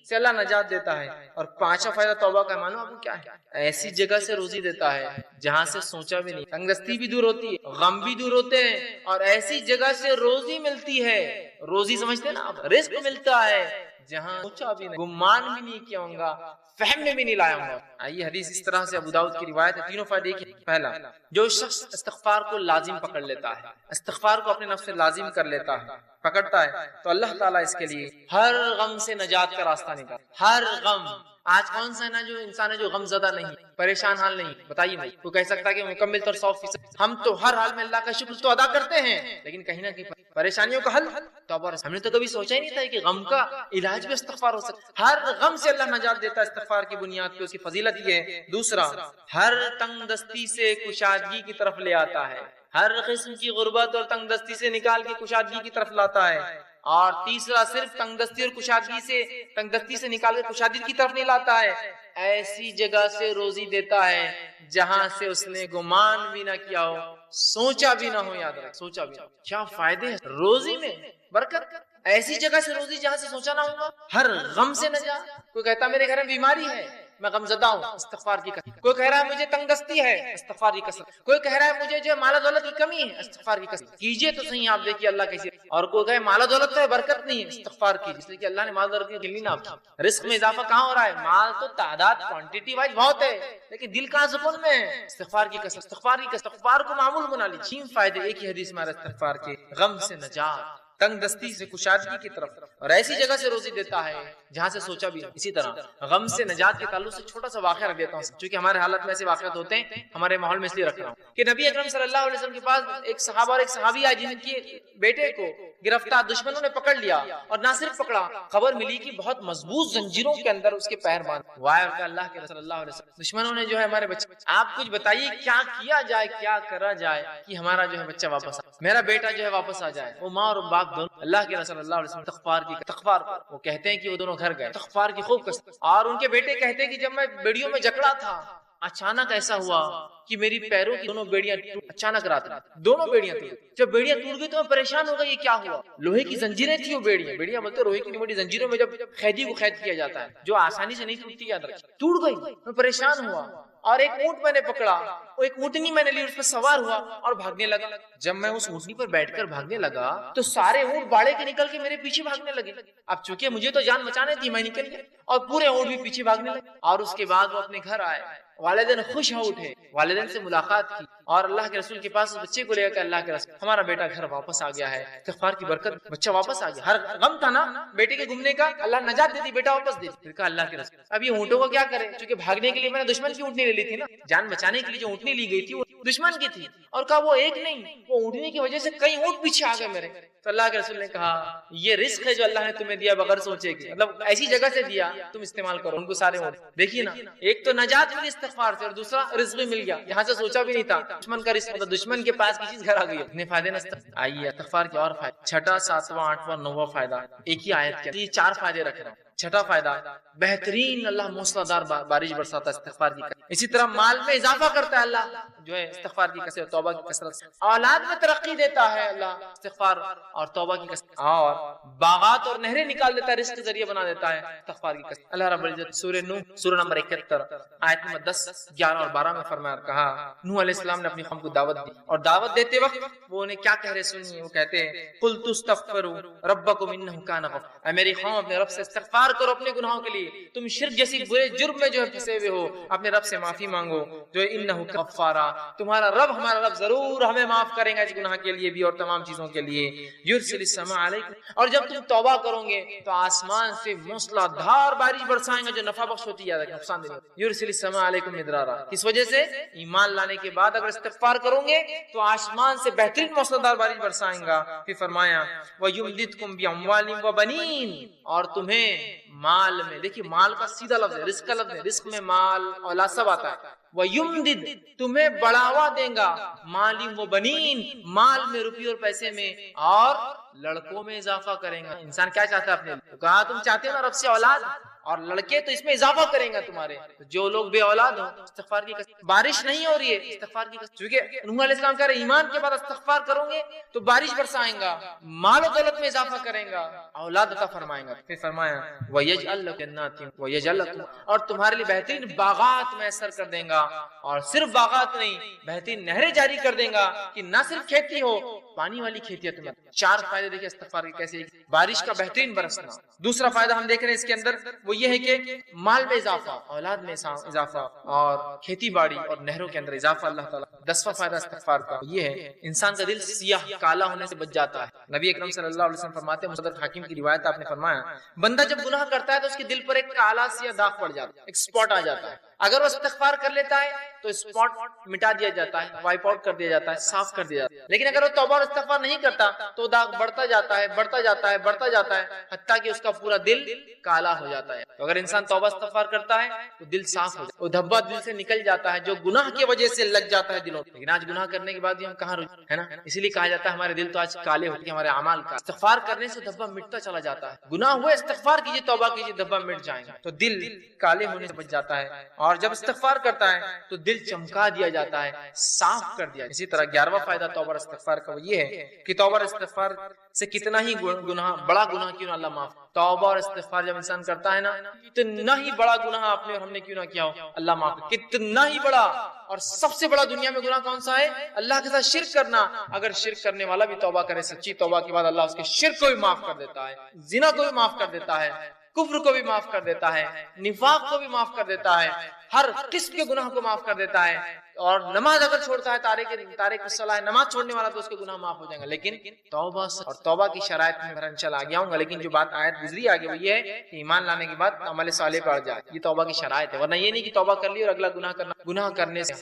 سے اللہ نجات دیتا ہے۔ اور پانچواں فائدہ توبہ کا معلوم آپ کو کیا ہے؟ ایسی جگہ سے روزی دیتا ہے جہاں سے سوچا بھی نہیں، تنگ دستی بھی دور ہوتی ہے، غم بھی دور ہوتے ہیں، اور ایسی جگہ سے روزی ملتی ہے، روزی سمجھتے ہیں نا آپ، رزق ملتا ہے جہاں سوچا بھی نہیں، گمان بھی نہیں کیا ہوں گا، فہم میں بھی نہیں لایا ہوں گا۔ آئیے حدیث اس طرح سے ابو داؤد کی روایت ہے، تینوں فائدے کی۔ پہلا، جو شخص استغفار کو لازم پکڑ لیتا ہے، استغفار کو اپنے نفس سے لازم کر لیتا ہے، پکڑتا ہے، تو اللہ تعالیٰ اس کے لیے ہر غم سے نجات کا راستہ نکال۔ ہر غم، آج کون سا نا جو انسان ہے جو غم زدہ نہیں، پریشان حال نہیں؟ بتائیے بھائی، تو کہہ سکتا ہے کہ مکمل طور 100%۔ ہم تو ہر حال میں اللہ کا شکر تو ادا کرتے ہیں، لیکن کہیں نہ کہیں پریشانیوں کا حل توبہ۔ ہم نے تو کبھی سوچا ہی نہیں تھا کہ غم کا علاج بھی استغفار ہو سکتا ہے۔ ہر غم سے اللہ نجات دیتا ہے استغفار کی بنیاد پہ، اس کی فضیلت یہ ہے۔ دوسرا، ہر تنگ دستی سے کشادگی کی طرف لے آتا ہے، ہر قسم کی غربت اور تنگ دستی سے نکال کے کشادگی کی طرف لاتا ہے۔ اور تیسرا، صرف تنگ دستی اور کشادگی سے، تنگ دستی سے نکال کے کشادگی کی طرف نہیں لاتا ہے، ایسی جگہ سے روزی دیتا ہے جہاں سے اس نے گمان بھی نہ کیا ہو، سوچا بھی نہ ہو۔ یاد رکھ، سوچا بھی نہ ہو۔ کیا فائدے ہیں روزی میں؟ برکت، ایسی جگہ سے روزی جہاں سے سوچا نہ ہوگا، ہر غم سے نجات۔ کوئی کہتا میرے گھر میں بیماری ہے، میں غمزدہ ہوں، استغفار کی کثرت. کوئی کہہ رہا ہے مجھے تنگ دستی ہے، استغفار کی کثرت. کوئی کہہ رہا ہے مجھے جو مال و دولت کی کمی ہے، استغفار کی کثرت کیجئے تو صحیح، آپ دیکھیے اللہ کیسے. اور کوئی کہے مال و دولت تو ہے برکت نہیں ہے، استغفار کیجئے، اس لیے کہ اللہ نے مال و دولت کی گنی نہ کی. رزق میں اضافہ کہاں ہو رہا ہے؟ مال تو تعداد کوانٹٹی وائز بہت ہے، لیکن دل کہاں سکون میں ہے؟ استغفار کی کثرت. استغفار کو معمول بنا لیجیے. 3 فائدے ایک ہی حدیث میں استغفار کے: غم سے نجات، تنگ دستی سے کشادگی کی طرف، اور ایسی جگہ سے روزی دیتا ہے جہاں سے سوچا بھی. اسی طرح غم سے نجات کے تعلق سے چھوٹا سا واقعہ رکھ دیتا ہوں، چونکہ ہمارے حالت میں ایسے واقعات ہوتے ہیں، ہمارے ماحول میں اس لیے رکھ رہا ہوں کہ نبی اکرم صلی اللہ علیہ وسلم کے پاس ایک صحابہ اور ایک صحابی آئے جن کے بیٹے کو گرفتار دشمنوں نے پکڑ لیا، اور نہ صرف پکڑا، خبر ملی کہ بہت مضبوط زنجیروں کے اندر اس کے پیر باندھ. واہ اللہ کے رسول صلی اللہ علیہ وسلم، دشمنوں نے جو ہے ہمارے بچے، آپ کچھ بتائیے کیا کیا جائے، کیا کرا جائے کہ ہمارا جو ہے بچہ واپس آئے، میرا بیٹا جو ہے واپس آ جائے. وہ ماں اور باپ دونوں اللہ کے صلی اللہ علیہ وسلم استغفار وہ کہتے ہیں کہ وہ دونوں گھر گئے، استغفار کی خوب کثرت. اور ان کے بیٹے کہتے ہیں کہ جب میں بیڑیوں میں جکڑا تھا، اچانک ایسا ہوا کہ میری پیروں کی دونوں بیڑیاں اچانک رات میں دونوں بیڑیاں ٹوٹ. جب بیڑیاں ٹوٹ گئی تو میں پریشان ہو گئی، یہ کیا ہوا؟ لوہے کی زنجیریں تھی وہ بیڑیاں بولتے لوہے کی موٹی زنجیروں میں جب قیدی کو قید کیا جاتا ہے جو آسانی سے نہیں ٹوٹتی، یاد رکھیں. ٹوٹ گئی، میں پریشان ہوا، اور ایک اونٹ میں نے پکڑا، ایک اونٹنی میں نے لی، اس پر سوار ہوا اور بھاگنے لگا. جب میں اس اونٹنی پر بیٹھ کر بھاگنے لگا تو سارے اونٹ باڑے کے نکل کے میرے پیچھے بھاگنے لگے. اب چونکہ مجھے تو جان بچانے تھی، میں نکل گیا اور پورے اونٹ بھی پیچھے بھاگنے لگے. اور اس کے بعد وہ اپنے گھر آئے، والدین خوش ہو اٹھے، والدین سے ملاقات کی، اور اللہ کے رسول کے پاس اس بچے کو لے کر اللہ کے رسول ہمارا بیٹا گھر واپس آ گیا ہے، استغفار کی برکت بچہ واپس آ گیا. ہر غم تھا نا بیٹے کے گھومنے کا، اللہ نجات دیتی، بیٹا واپس دے. پھر کہا اللہ کے رسول اب یہ اونٹوں کو کیا کریں، چونکہ بھاگنے کے لیے میں نے دشمن کی اونٹنی لے لی تھی نا، جان بچانے کے لیے جو اونٹنی لی گئی تھی وہ دشمن کی تھی. اور کہا وہ ایک نہیں، وہ اونٹنی کی وجہ سے کئی اونٹ پیچھے آ گئے میرے. تو اللہ کے رسول نے کہا یہ رزق ہے جو اللہ نے تمہیں دیا بغیر سوچے کہ، مطلب ایسی جگہ سے دیا، تم استعمال کرو ان کو سارے اونٹ. دیکھیے نا، ایک تو نجات ملی استغفار سے، اور دوسرا رزق بھی مل گیا جہاں سے سوچا بھی نہیں تھا. دشمن کا رزق، مطلب دشمن کے پاس کی چیز گھر آ گئی. اتنے فائدے نہ آئیے استغفار کے اور فائدے، 6واں 7واں 8واں 9واں فائدہ ایک ہی آیت کے، یہ 4 فائدے رکھ رہا ہوں. 6واں فائدہ بہترین اللہ موسلادھار بارش برساتا ہے استغفار کی. اسی طرح مال میں اضافہ کرتا ہے اللہ جو ہے استغفار کی کثرت، توبہ کی کثرت. اولاد میں ترقی دیتا ہے اللہ استغفار اور توبہ کی کثرت، اور باغات اور نہریں نکال دیتا ہے، رزق کے ذریعے بنا دیتا ہے استغفار کی کثرت. اللہ رب العزت سورہ نوح سورہ نمبر 71 آیت نمبر 10 11 اور 12 میں فرمایا، کہا نوح علیہ السلام نے اپنی قوم کو دعوت دی، اور دعوت دیتے وقت وہ انہیں کیا کہہ رہے سنیے. وہ کہتے ہیں قلت استغفروا ربکم انہ کان غفورا، اے میری قوم اپنے رب سے استغفار کرو اپنے گناہوں کے لیے، تم شرک جیسی برے جرم میں جو ہے پھنسے ہوئے ہو، اپنے رب سے معافی مانگو جو انہ غفارا، تمہارا رب ہمارا رب ضرور ہمیں معاف کرے گا اس گناہ کے لیے بھی اور تمام چیزوں کے لیے. یرسل السماء علیکم، اور جب تم توبہ کرو گے تو آسمان سے موسلا دھار بارش برسائیں گے جو نفع بخش ہوتی ہے، نقصان دہ. یرسل السماء علیکم مدرارا، کس وجہ سے؟ ایمان لانے کے بعد اگر استغفار کرو گے تو آسمان سے بہترین موسلا دھار بارش برسائیں گا. پھر فرمایا وَيُمْدِدْكُمْ بِأَمْوَالٍ وَبَنِينَ، اور تمہیں مال میں، دیکھیے مال کا سیدھا لفظ ہے، رزق کا لفظ ہے، رزق میں مال اولاد سب آتا ہے. وَيُمْدِدْ، تمہیں بڑھاوا دیں گا، مالی و بنین، مال میں، روپی اور پیسے میں، اور لڑکوں میں اضافہ کریں گا. انسان کیا چاہتا ہے اپنے لیے؟ کہا تم چاہتے ہو نا رب سے اولاد اور لڑکے، تو اس میں اضافہ کریں گا تمہارے. جو لوگ بے اولاد ہو استغفار کی قسم، بارش نہیں ہو رہی ہے استغفار کی قسم، کیونکہ نوح علیہ السلام کہہ رہے ایمان کے بعد استغفار کرو گے تو بارش برسائیں گا، مال و دولت میں اضافہ کریں گا، اولاد عطا فرمائیں گا. پھر فرمایا وَيَجْعَلْ لَكُمْ جَنَّاتٍ وَيَجْعَلْ لَكُمْ، اور تمہارے لیے بہترین باغات میسر کر دیں گا، اور صرف باغات نہیں بہترین نہریں جاری کر دیں گا کہ نہ صرف کھیتی ہو، پانی والی کھیتی ہے تمہیں. 4 فائدے دیکھیں استغفار کے کیسے، بارش کا بہترین برسنا. دوسرا فائدہ ہم دیکھ رہے ہیں اس کے اندر وہ یہ ہے کہ مال میں اضافہ، اولاد میں اضافہ، اور کھیتی باڑی اور نہروں کے اندر اضافہ. اللہ تعالیٰ 10واں فائدہ استغفار کا یہ ہے انسان کا دل سیاہ کالا ہونے سے بچ جاتا ہے. نبی اکرم صلی اللہ علیہ وسلم فرماتے ہیں، مصدر حاکم کی روایت آپ نے فرمایا، بندہ جب گناہ کرتا ہے تو اس کے دل پر ایک کالا سیاہ داغ پڑ جاتا ہے، ایک سپاٹ آ جاتا ہے. اگر وہ استغفار کر لیتا ہے تو سپاٹ مٹا دیا جاتا ہے، وائپ آؤٹ کر دیا جاتا ہے، صاف کر دیا جاتا ہے. لیکن اگر وہ توبہ اور استغفار نہیں کرتا تو داغ بڑھتا جاتا ہے، بڑھتا جاتا ہے، بڑھتا جاتا ہے، حتیٰ کہ اس کا پورا دل کالا ہو جاتا ہے. تو اگر انسان توبہ استغفار کرتا ہے تو دل صاف ہو جاتا ہے، وہ دھبا دل سے نکل جاتا ہے جو گناہ کی وجہ سے لگ جاتا ہے دلوں. لیکن آج گناہ کرنے کے بعد بھی ہم کہاں ہے نا، اسی لیے کہا جاتا ہے ہمارے دل تو آج کالے ہوتے ہیں ہمارے اعمال کا. استغفار کرنے سے دھبا مٹتا چلا جاتا ہے، گناہ ہوئے استغفار کیجیے، توبہ کیجیے، دھبا مٹ جائیں گے، تو دل کالے ہونے سے بچ جاتا ہے. اور جب استغفار کرتا ہے تو دل چمکا دیا جاتا ہے، صاف کر دیا۔ اسی طرح 11واں فائدہ توبہ اور استغفار کا وہ یہ ہے کہ توبہ اور استغفار سے کتنا ہی گناہ، بڑا گناہ کیوں نہ اللہ معاف، توبہ اور استغفار جب انسان کرتا ہے نا، کتنا ہی بڑا گناہ آپ نے اور ہم نے کیوں نہ کیا ہو، اللہ معاف، کتنا ہی بڑا۔ اور سب سے بڑا دنیا میں گناہ کون سا ہے؟ اللہ کے ساتھ شرک کرنا۔ اگر شرک کرنے والا بھی توبہ کرے سچی توبہ کے بعد، اللہ اس کے شرک کو بھی معاف کر دیتا ہے، زنا کو بھی معاف کر دیتا ہے، کفر کو بھی معاف کر دیتا ہے، نفاق کو بھی معاف کر دیتا ہے، ہر قسم کے گناہ کو معاف کر دیتا ہے۔ اور نماز اگر چھوڑتا ہے، تارک الصلاۃ، نماز چھوڑنے والا، تو اس کے گناہ معاف ہو جائیں گے۔ لیکن توبہ اور توبہ کی شرائط میں انشاءاللہ آگے آؤں گا، لیکن جو بات آیت گزری آگے وہ یہ ہے کہ ایمان لانے کے بعد عمل صالح پڑ جائے، یہ توبہ کی شرائط ہے۔ ورنہ یہ نہیں کہ توبہ کر لی اور اگلا گناہ کرنا۔ گناہ کرنے سے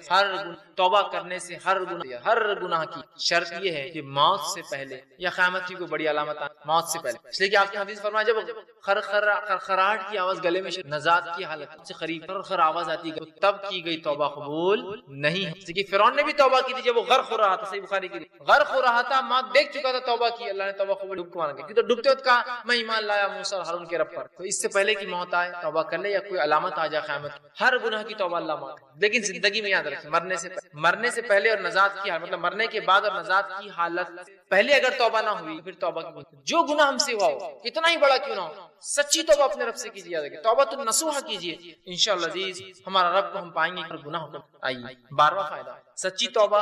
توبہ کرنے سے ہر گناہ کی شرط یہ ہے کہ موت سے پہلے یا قیامت کی کوئی بڑی علامت موت سے پہلے، اس لیے کہ آپ کی حدیث فرمایا جب خرخراہٹ کی آواز گلے میں نزات کی حالت سے قریب خرخر آواز آتی ہے، تب کی گئی توبہ قبول نہیں ہے۔ جیسے فرعون نے بھی توبہ کی تھی جب وہ غرق ہو رہا تھا، صحیح بخاری کی غرق ہو رہا تھا، ماں دیکھ چکا تھا، توبہ کی، اللہ نے توبہ قبول ڈوب کو مانا گیا، کیونکہ ڈوبتے وقت کہا میں ایمان لایا موسیٰ اور ہارون کے رب پر۔ تو اس سے پہلے کہ موت آئے توبہ کر لے یا کوئی علامت آ جائے قیامت، ہر گناہ کی توبہ اللہ معاف۔ لیکن زندگی میں یاد رکھیں، مرنے سے پہلے اور نجات کی حالت، مطلب مرنے کے بعد اور نجات کی حالت پہلے اگر توبہ نہ ہوئی پھر توبہ کی جو گناہ ہم سے ہوا ہو، کتنا ہی بڑا کیوں نہ ہو، سچی توبہ اپنے رب سے کیجیے، توبہ تو نصوحہ کیجیے، انشاءاللہ عزیز ہمارا رب کو ہم پائیں گے ہر گناہ کو۔ آئیے 12واں فائدہ، سچی توبہ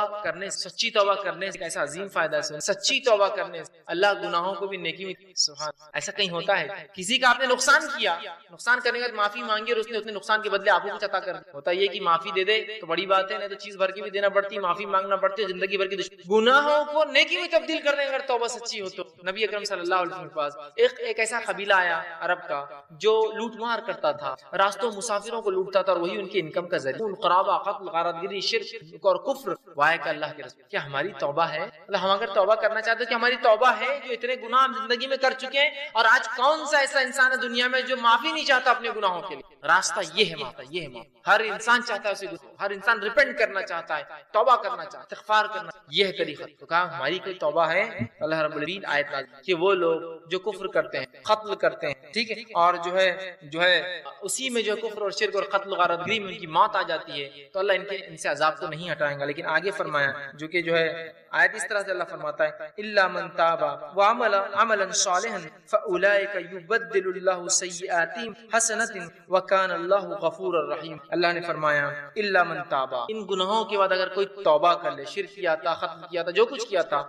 کرنے سے ایسا عظیم فائدہ ہے، سچی توبہ کرنے سے اللہ گناہوں کو بھی نیکی میں، سبحان، ایسا کہیں ہوتا ہے کسی کا آپ نے نقصان کیا، نقصان کرنے کے بعد معافی مانگی اور اس نے نقصان کے بدلے آپ کو کچھ عطا کر دیا، ہوتا یہ کہ معافی دے دے تو بڑی بات ہے، نہیں تو چیز بھر کی بھی دینا پڑتی، معافی مانگنا پڑتی ہے، زندگی بھر کی گناہوں کو نیکی میں تبدیل کرنے اگر توبہ سچی ہو تو۔ نبی اکرم صلی اللہ علیہ وسلم کے پاس ایک ایسا قبیلہ آیا عرب کا جو لوٹ مار کرتا تھا، راستوں مسافروں کو لوٹتا تھا اور وہی ان کی انکم کا ذریعہ، القرابہ، قتل، غارت گری، شرک اور کفر۔ وائے کہ اللہ کے رسول، کیا ہماری توبہ ہے؟ ہم اگر توبہ کرنا چاہتے ہیں کہ ہماری توبہ ہے، جو اتنے گناہ ہم زندگی میں کر چکے ہیں، اور آج کون سا ایسا انسان ہے دنیا میں جو معافی نہیں چاہتا اپنے گناہوں کے لیے؟ راستہ یہ ہے معافی، یہ ہے معافی۔ ہر انسان چاہتا ہے اسے، ہر انسان ریپینٹ کرنا چاہتا ہے، توبہ کرنا چاہتا ہے، استغفار کرنا، یہ ہے طریقہ۔ تو کہا ہماری کوئی توبہ ہے؟ اللہ رب العالمین آیت نازل کہ وہ لوگ جو کفر کرتے ہیں، قتل کرتے ہیں، ٹھیک ہے، اور جو ہے اسی میں جو کفر اور شرک اور قتل غارت گری میں ان کی موت آ جاتی ہے، تو اللہ ان سے عذاب تو نہیں ہٹائیں گا۔ لیکن آگے فرمایا جو کہ جو ہے آیت اس طرح سے اللہ فرماتا ہے الا من تاب وعمل عملا صالحا فاولئک یبدل اللہ سیئاتہم حسنات وکان اللہ غفورا رحیم۔ اللہ نے فرمایا الا من تاب، ان گناہوں کے بعد اگر کوئی توبہ کر لے، شرک کیا تھا، قتل کیا تھا، جو کچھ کیا تھا،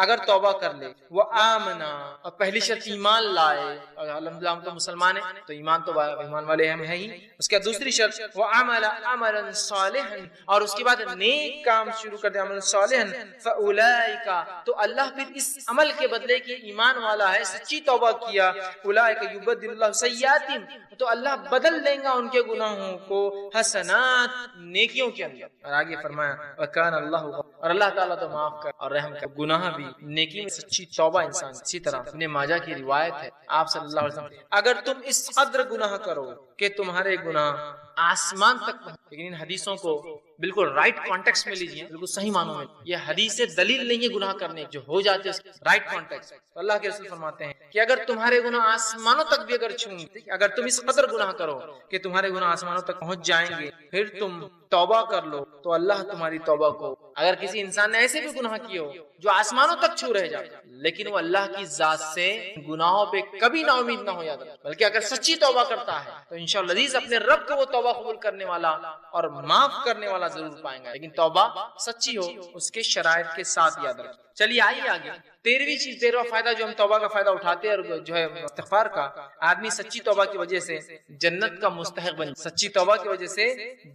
اگر توبہ کر لے، وہ آمنا، اور پہلی شرط ایمان لائے، الحمدللہ ہم تو مسلمان ہیں تو ایمان تو ایمان والے ہم ہیں ہی، اس کے دوسری شرط وہ عمل عملا صالحا، اور اس کے بعد نیک کام شروع کر دے، عمل صالحا، فاولئک، تو اللہ پھر اس عمل کے بدلے کی ایمان والا ہے، سچی توبہ کیا، اولئک یبدل اللہ سیئاتہم، تو اللہ بدل دیں گا ان کے گناہوں کو حسنات، نیکیوں کے اندر۔ اور آگے فرمایا وکان اللہ، اور اللہ تعالیٰ تو معاف کر اور رحم کر، گناہ بھی نیکی میں سچی توبہ انسان۔ اسی طرح ابن ماجہ کی روایت ہے، آپ صلی اللہ علیہ وسلم اگر تم اس قدر گناہ کرو کہ تمہارے گناہ آسمان تک، لیکن ان حدیثوں کو بالکل رائٹ کانٹیکس میں لیجیے، بالکل صحیح معنوں میں، یہ حدیث سے دلیل نہیں ہے گناہ کرنے جو ہو جاتے ہیں، رائٹ کانٹیکس۔ تو اللہ کے رسول فرماتے ہیں کہ اگر تمہارے گناہ آسمانوں تک بھی اگر چھوں گے، اگر تم اس قدر گناہ کرو کہ تمہارے گناہ آسمانوں تک پہنچ جائیں گے، پھر تم توبہ کر لو تو اللہ تمہاری توبہ کو، اگر کسی انسان نے ایسے بھی گناہ کیے ہو جو آسمانوں تک چھو رہ جائے لیکن وہ اللہ کی ذات سے گناہوں پہ کبھی نا امید نہ ہو جاتا، بلکہ اگر سچی توبہ کرتا ہے تو انشاءاللہ عزیز اپنے رب کو وہ توبہ قبول کرنے والا اور معاف کرنے والا ضرور پائیں گا، لیکن توبہ سچی ہو، اس کے شرائط کے ساتھ یاد رکھیں۔ چلیے آئیے آگے 13واں فائدہ جو ہم توبہ کا فائدہ اٹھاتے ہیں اور جو ہے استغفار کا، آدمی سچی توبہ کی وجہ سے جنت کا مستحق بن، سچی توبہ کی وجہ سے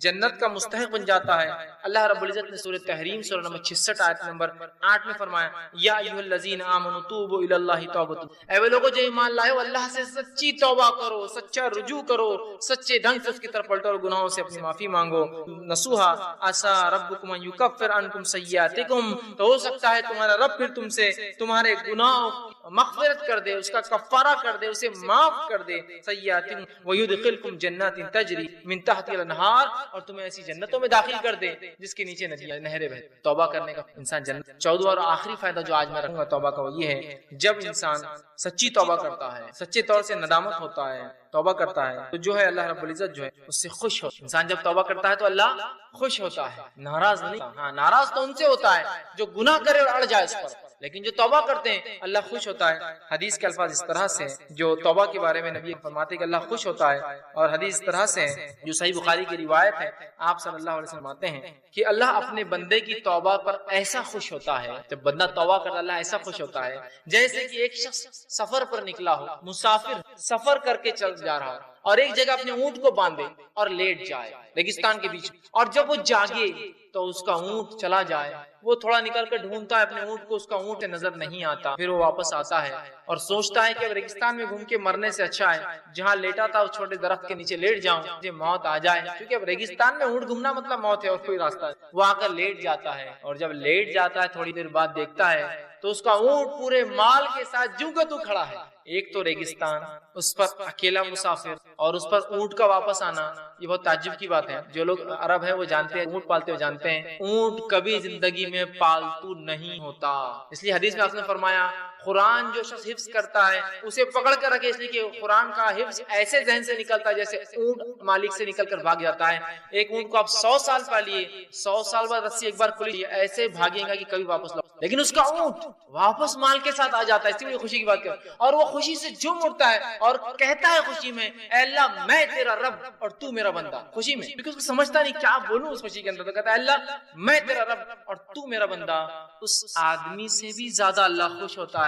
جنت کا مستحق بن جاتا ہے۔ اللہ رب العزت نے سورہ تحریم سورہ نمبر 66 آیت نمبر 8 میں فرمایا یا ایھا الذین آمنوا توبوا الی اللہ توبۃ، اے وہ لوگوں جو ایمان لائے ہو اللہ سے سچی توبہ کرو، سچا رجوع کرو، سچے ڈھنگ سے اس کی طرف پلٹو اور گناہوں سے اپنی معافی مانگو۔ نصوحا عسى ربکم ان یکفر عنکم سیئاتکم، تو ہو سکتا ہے تمہارا رب پھر تم سے تمہارے گناہوں مغفرت کر دے، اس کا کفارہ کر دے، اسے معاف کر دے، سیئات ویدخلکم جنات تجری من تحتها الانہار، اور تمہیں ایسی جنتوں میں داخل کر دے جس کے نیچے ندیاں نہریں بہتی۔ توبہ کرنے کا انسان جنت۔ 14واں اور آخری فائدہ جو آج میں رکھوں گا توبہ کا وہ یہ ہے، جب انسان سچی توبہ کرتا ہے، سچے طور سے ندامت ہوتا ہے، توبہ کرتا ہے، تو جو ہے اللہ رب العزت جو ہے اس سے خوش ہو۔ انسان جب توبہ کرتا ہے تو اللہ خوش ہوتا ہے، ناراض نہیں۔ ہاں ناراض تو ان سے ہوتا ہے جو گناہ کرے اور اڑ جائے اس پر، لیکن جو توبہ کرتے ہیں اللہ خوش ہوتا ہے۔ حدیث کے الفاظ اس طرح سے جو توبہ کے بارے میں نبی فرماتے کہ اللہ خوش ہوتا ہے، اور حدیث اس طرح سے جو صحیح بخاری کی روایت ہے، آپ صلی اللہ علیہ وسلم فرماتے ہیں کہ اللہ اپنے بندے کی توبہ پر ایسا خوش ہوتا ہے، جب بندہ توبہ کرتا ہے اللہ ایسا خوش ہوتا ہے جیسے کہ ایک شخص سفر پر نکلا ہو، مسافر سفر کر کے چل جا رہا ہو اور ایک جگہ اپنے اونٹ کو باندھے اور لیٹ جائے ریگستان کے بیچ، اور جب وہ جاگے تو اس کا اونٹ چلا جائے، وہ تھوڑا نکل کر ڈھونڈتا ہے اپنے اونٹ کو، اس کا اونٹ نظر نہیں آتا، پھر وہ واپس آتا ہے اور سوچتا ہے کہ اب ریگستان میں گھوم کے مرنے سے اچھا ہے جہاں لیٹا تھا اس چھوٹے درخت کے نیچے لیٹ جاؤں، مجھے موت آ جائے، کیونکہ اب ریگستان میں اونٹ گھومنا مطلب موت ہے اور کوئی راستہ ہے۔ وہ آ کر لیٹ جاتا ہے، اور جب لیٹ جاتا ہے تھوڑی دیر بعد دیکھتا ہے تو اس کا اونٹ پورے مال کے ساتھ جو کا تو کھڑا ہے۔ ایک تو ریگستان، اس پر اکیلا مسافر، اور اس پر اونٹ کا واپس آنا، یہ بہت تعجب کی بات ہے۔ جو لوگ عرب ہیں وہ جانتے ہیں، اونٹ پالتے ہوئے جانتے ہیں، اونٹ کبھی زندگی میں پالتو نہیں ہوتا۔ اس لیے حدیث میں آپ نے فرمایا قرآن جو شخص حفظ کرتا ہے اسے پکڑ کر رکھے، اس لیے کہ قرآن کا حفظ ایسے ذہن سے نکلتا ہے جیسے اونٹ مالک سے نکل کر بھاگ جاتا ہے۔ ایک اونٹ کو آپ 100 سال پالیے، 100 سال بعد رسی ایک بار کھلی ایسے بھاگے گا کہ کبھی واپس لو، لیکن اس کا اونٹ واپس مال کے ساتھ آ جاتا ہے۔ اسی لیے خوشی کی بات کر، اور وہ خوشی سے جھوم اٹھتا ہے اور کہتا ہے خوشی میں، اے اللہ میں تیرا رب اور تو میرا بندہ، خوشی میں، کیونکہ اس کو سمجھتا نہیں کیا بولوں اس خوشی کے اندر، تو کہتا ہے اللہ میں تیرا رب اور تو میرا بندہ۔ اس آدمی سے بھی زیادہ اللہ خوش ہوتا ہے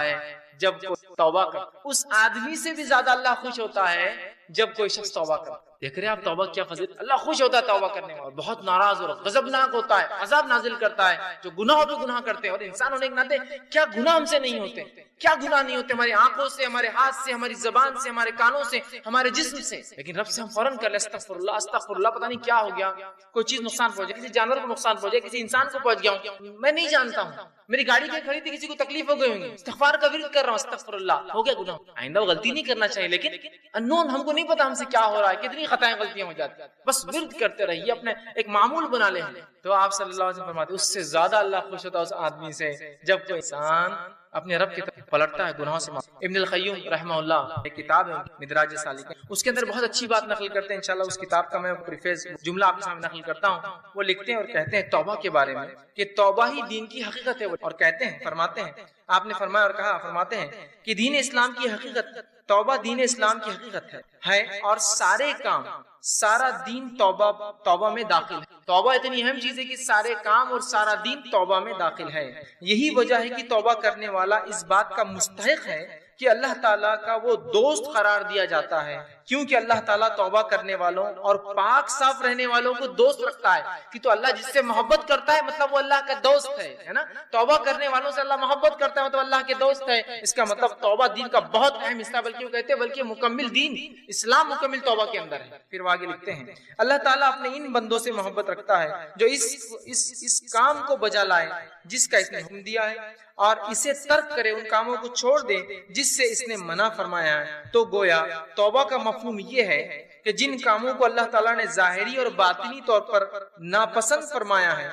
جب کوئی توبہ کرتا، اس آدمی سے بھی زیادہ اللہ خوش ہوتا ہے جب کوئی شخص توبہ کرتا۔ دیکھ رہے ہیں آپ توبہ کیا فضیلت، اللہ خوش ہوتا ہے توبہ کرنے والا، بہت ناراض اور غضبناک ہوتا ہے، عذاب نازل کرتا ہے جو گناہوں پہ گناہ کرتے ہیں۔ اور انسان ہونے کے ناطے کیا گناہ ہم سے نہیں ہوتے، کیا گناہ نہیں ہوتے ہماری آنکھوں سے، ہمارے ہاتھ سے، ہماری زبان سے، ہمارے کانوں سے، ہمارے جسم سے، لیکن رب سے ہم فوراً کر لیں استغفر اللہ استغفر اللہ، پتہ نہیں کیا ہو گیا، کوئی چیز نقصان پہنچے، کسی جانور کو نقصان پہنچے، کسی انسان کو پہنچ گیا ہوں، میں نہیں جانتا ہوں، میری گاڑی کی خرید تھی کسی کو تکلیف ہو گئی ہوگی، استغفار کا ورد کر رہا ہوں استغفر اللہ، ہو گیا گناہ، آئندہ وہ غلطی نہیں کرنا چاہیے، لیکن انون ہم کو نہیں پتا ہم سے کیا ہو رہا ہے، کتنی خطائیں غلطیاں ہو جاتی ہیں، بس ورد کرتے رہیے، اپنے ایک معمول بنا لیں۔ تو آپ صلی اللہ علیہ وسلم فرماتے اس سے زیادہ اللہ خوش ہوتا ہے اس آدمی سے جب کوئی انسان اپنے رب کی طرف پلٹتا ہے گناہوں سے۔ ابن القیم رحمہ اللہ ایک کتاب ہے مدراج السالکین، اس کے اندر بہت اچھی بات نقل کرتے ہیں، انشاءاللہ اس کتاب کا میں پریفیس جملہ آپ کے سامنے نقل کرتا ہوں۔ وہ لکھتے ہیں اور کہتے ہیں توبہ کے بارے میں کہ توبہ ہی دین کی حقیقت ہے، اور کہتے ہیں فرماتے ہیں آپ نے فرمایا اور کہا فرماتے ہیں کہ دین اسلام کی حقیقت، توبہ دین اسلام کی حقیقت ہے، اور سارے کام، سارا دین توبہ میں داخل ہے۔ توبہ اتنی اہم چیز ہے کہ سارے کام اور سارا دین توبہ میں داخل ہے۔ یہی وجہ ہے کہ توبہ کرنے والا اس بات کا مستحق ہے کہ اللہ تعالیٰ کا وہ دوست قرار دیا جاتا ہے، کیونکہ اللہ تعالیٰ توبہ کرنے والوں اور پاک صاف رہنے والوں کو دوست رکھتا ہے، کہ تو اللہ جس سے محبت کرتا ہے مطلب وہ اللہ کا دوست ہے نا، توبہ کرنے والوں سے اللہ محبت کرتا ہے مطلب اللہ کے دوست ہے۔ اس کا مطلب توبہ دین کا بہت اہم حصہ، بلکہ وہ کہتے ہیں بلکہ مکمل دین اسلام مکمل توبہ کے اندر ہے۔ پھر وہ آگے لکھتے ہیں اللہ تعالیٰ اپنے ان بندوں سے محبت رکھتا ہے جو اس کام کو بجا لائے جس کا اس نے حکم دیا ہے، اور اسے ترک کرے، ان کاموں کو چھوڑ دے جس سے اس نے منع فرمایا ہے۔ تو گویا توبہ کا مفہوم یہ ہے کہ جن کاموں کو اللہ تعالیٰ نے ظاہری اور باطنی طور پر ناپسند فرمایا ہے،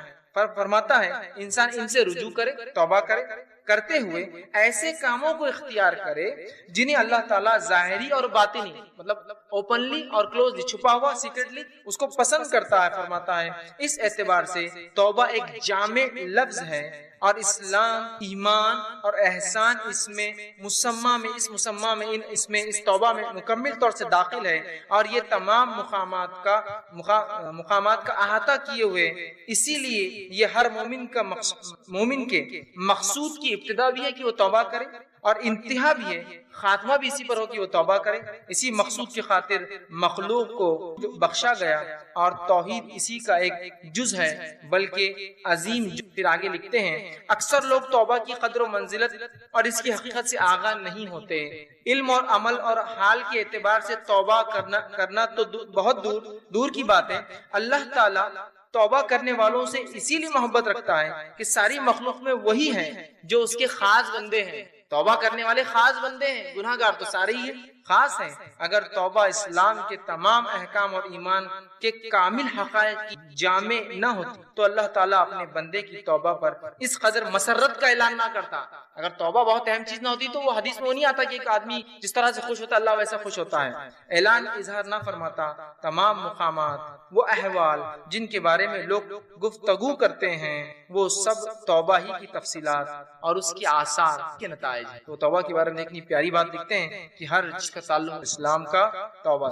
فرماتا ہے انسان ان سے رجوع کرے، توبہ کرتے ہوئے ایسے کاموں کو اختیار کرے جنہیں اللہ تعالیٰ ظاہری اور باطنی مطلب اوپنلی اور کلوزلی، چھپا ہوا سیکرٹلی اس کو پسند کرتا ہے۔ فرماتا ہے اس اعتبار سے توبہ ایک جامع لفظ ہے، اور اسلام، ایمان اور احسان اس توبہ میں مکمل طور سے داخل ہے، اور یہ تمام مقامات کا احاطہ کیے ہوئے، اسی لیے یہ ہر مومن کے مقصود کی ابتدا بھی ہے کہ وہ توبہ کرے، اور انتہا بھی ہے، خاتمہ بھی اسی پر ہو کہ وہ توبہ کرے۔ اسی مقصود کی خاطر مخلوق کو بخشا گیا، اور توحید اسی کا ایک جز ہے بلکہ عظیم جز۔ پھر آگے لکھتے ہیں اکثر لوگ توبہ کی قدر و منزلت اور اس کی حقیقت سے آگاہ نہیں ہوتے۔ علم اور عمل اور حال کے اعتبار سے توبہ کرنا تو بہت دور کی بات ہے۔ اللہ تعالیٰ توبہ کرنے والوں سے اسی لیے محبت رکھتا ہے کہ ساری مخلوق میں وہی ہیں جو اس کے خاص بندے ہیں، توبہ کرنے والے خاص بندے ہیں، گناہ گار تو سارے ہی خاص ہیں۔ اگر توبہ اسلام کے تمام احکام اور ایمان کے کامل حقائق کی جامع نہ ہوتی تو اللہ تعالیٰ اپنے بندے کی توبہ پر اس قدر مسرت کا اعلان نہ کرتا۔ اگر توبہ بہت اہم چیز نہ ہوتی تو وہ حدیث میں وہ نہیں آتا کہ ایک آدمی جس طرح سے خوش ہوتا ہے اللہ ویسا خوش ہوتا ہے۔ اعلان اظہار نہ فرماتا تمام مقامات، وہ احوال جن کے بارے میں لوگ گفتگو کرتے ہیں، وہ سب توبہ ہی کی تفصیلات اور اس کی آثار کے نتائج ہیں۔ تو توبہ کے بارے میں اتنی پیاری بات لکھتے ہیں کہ ہر چیز کا تعلق اسلام کا توبہ سے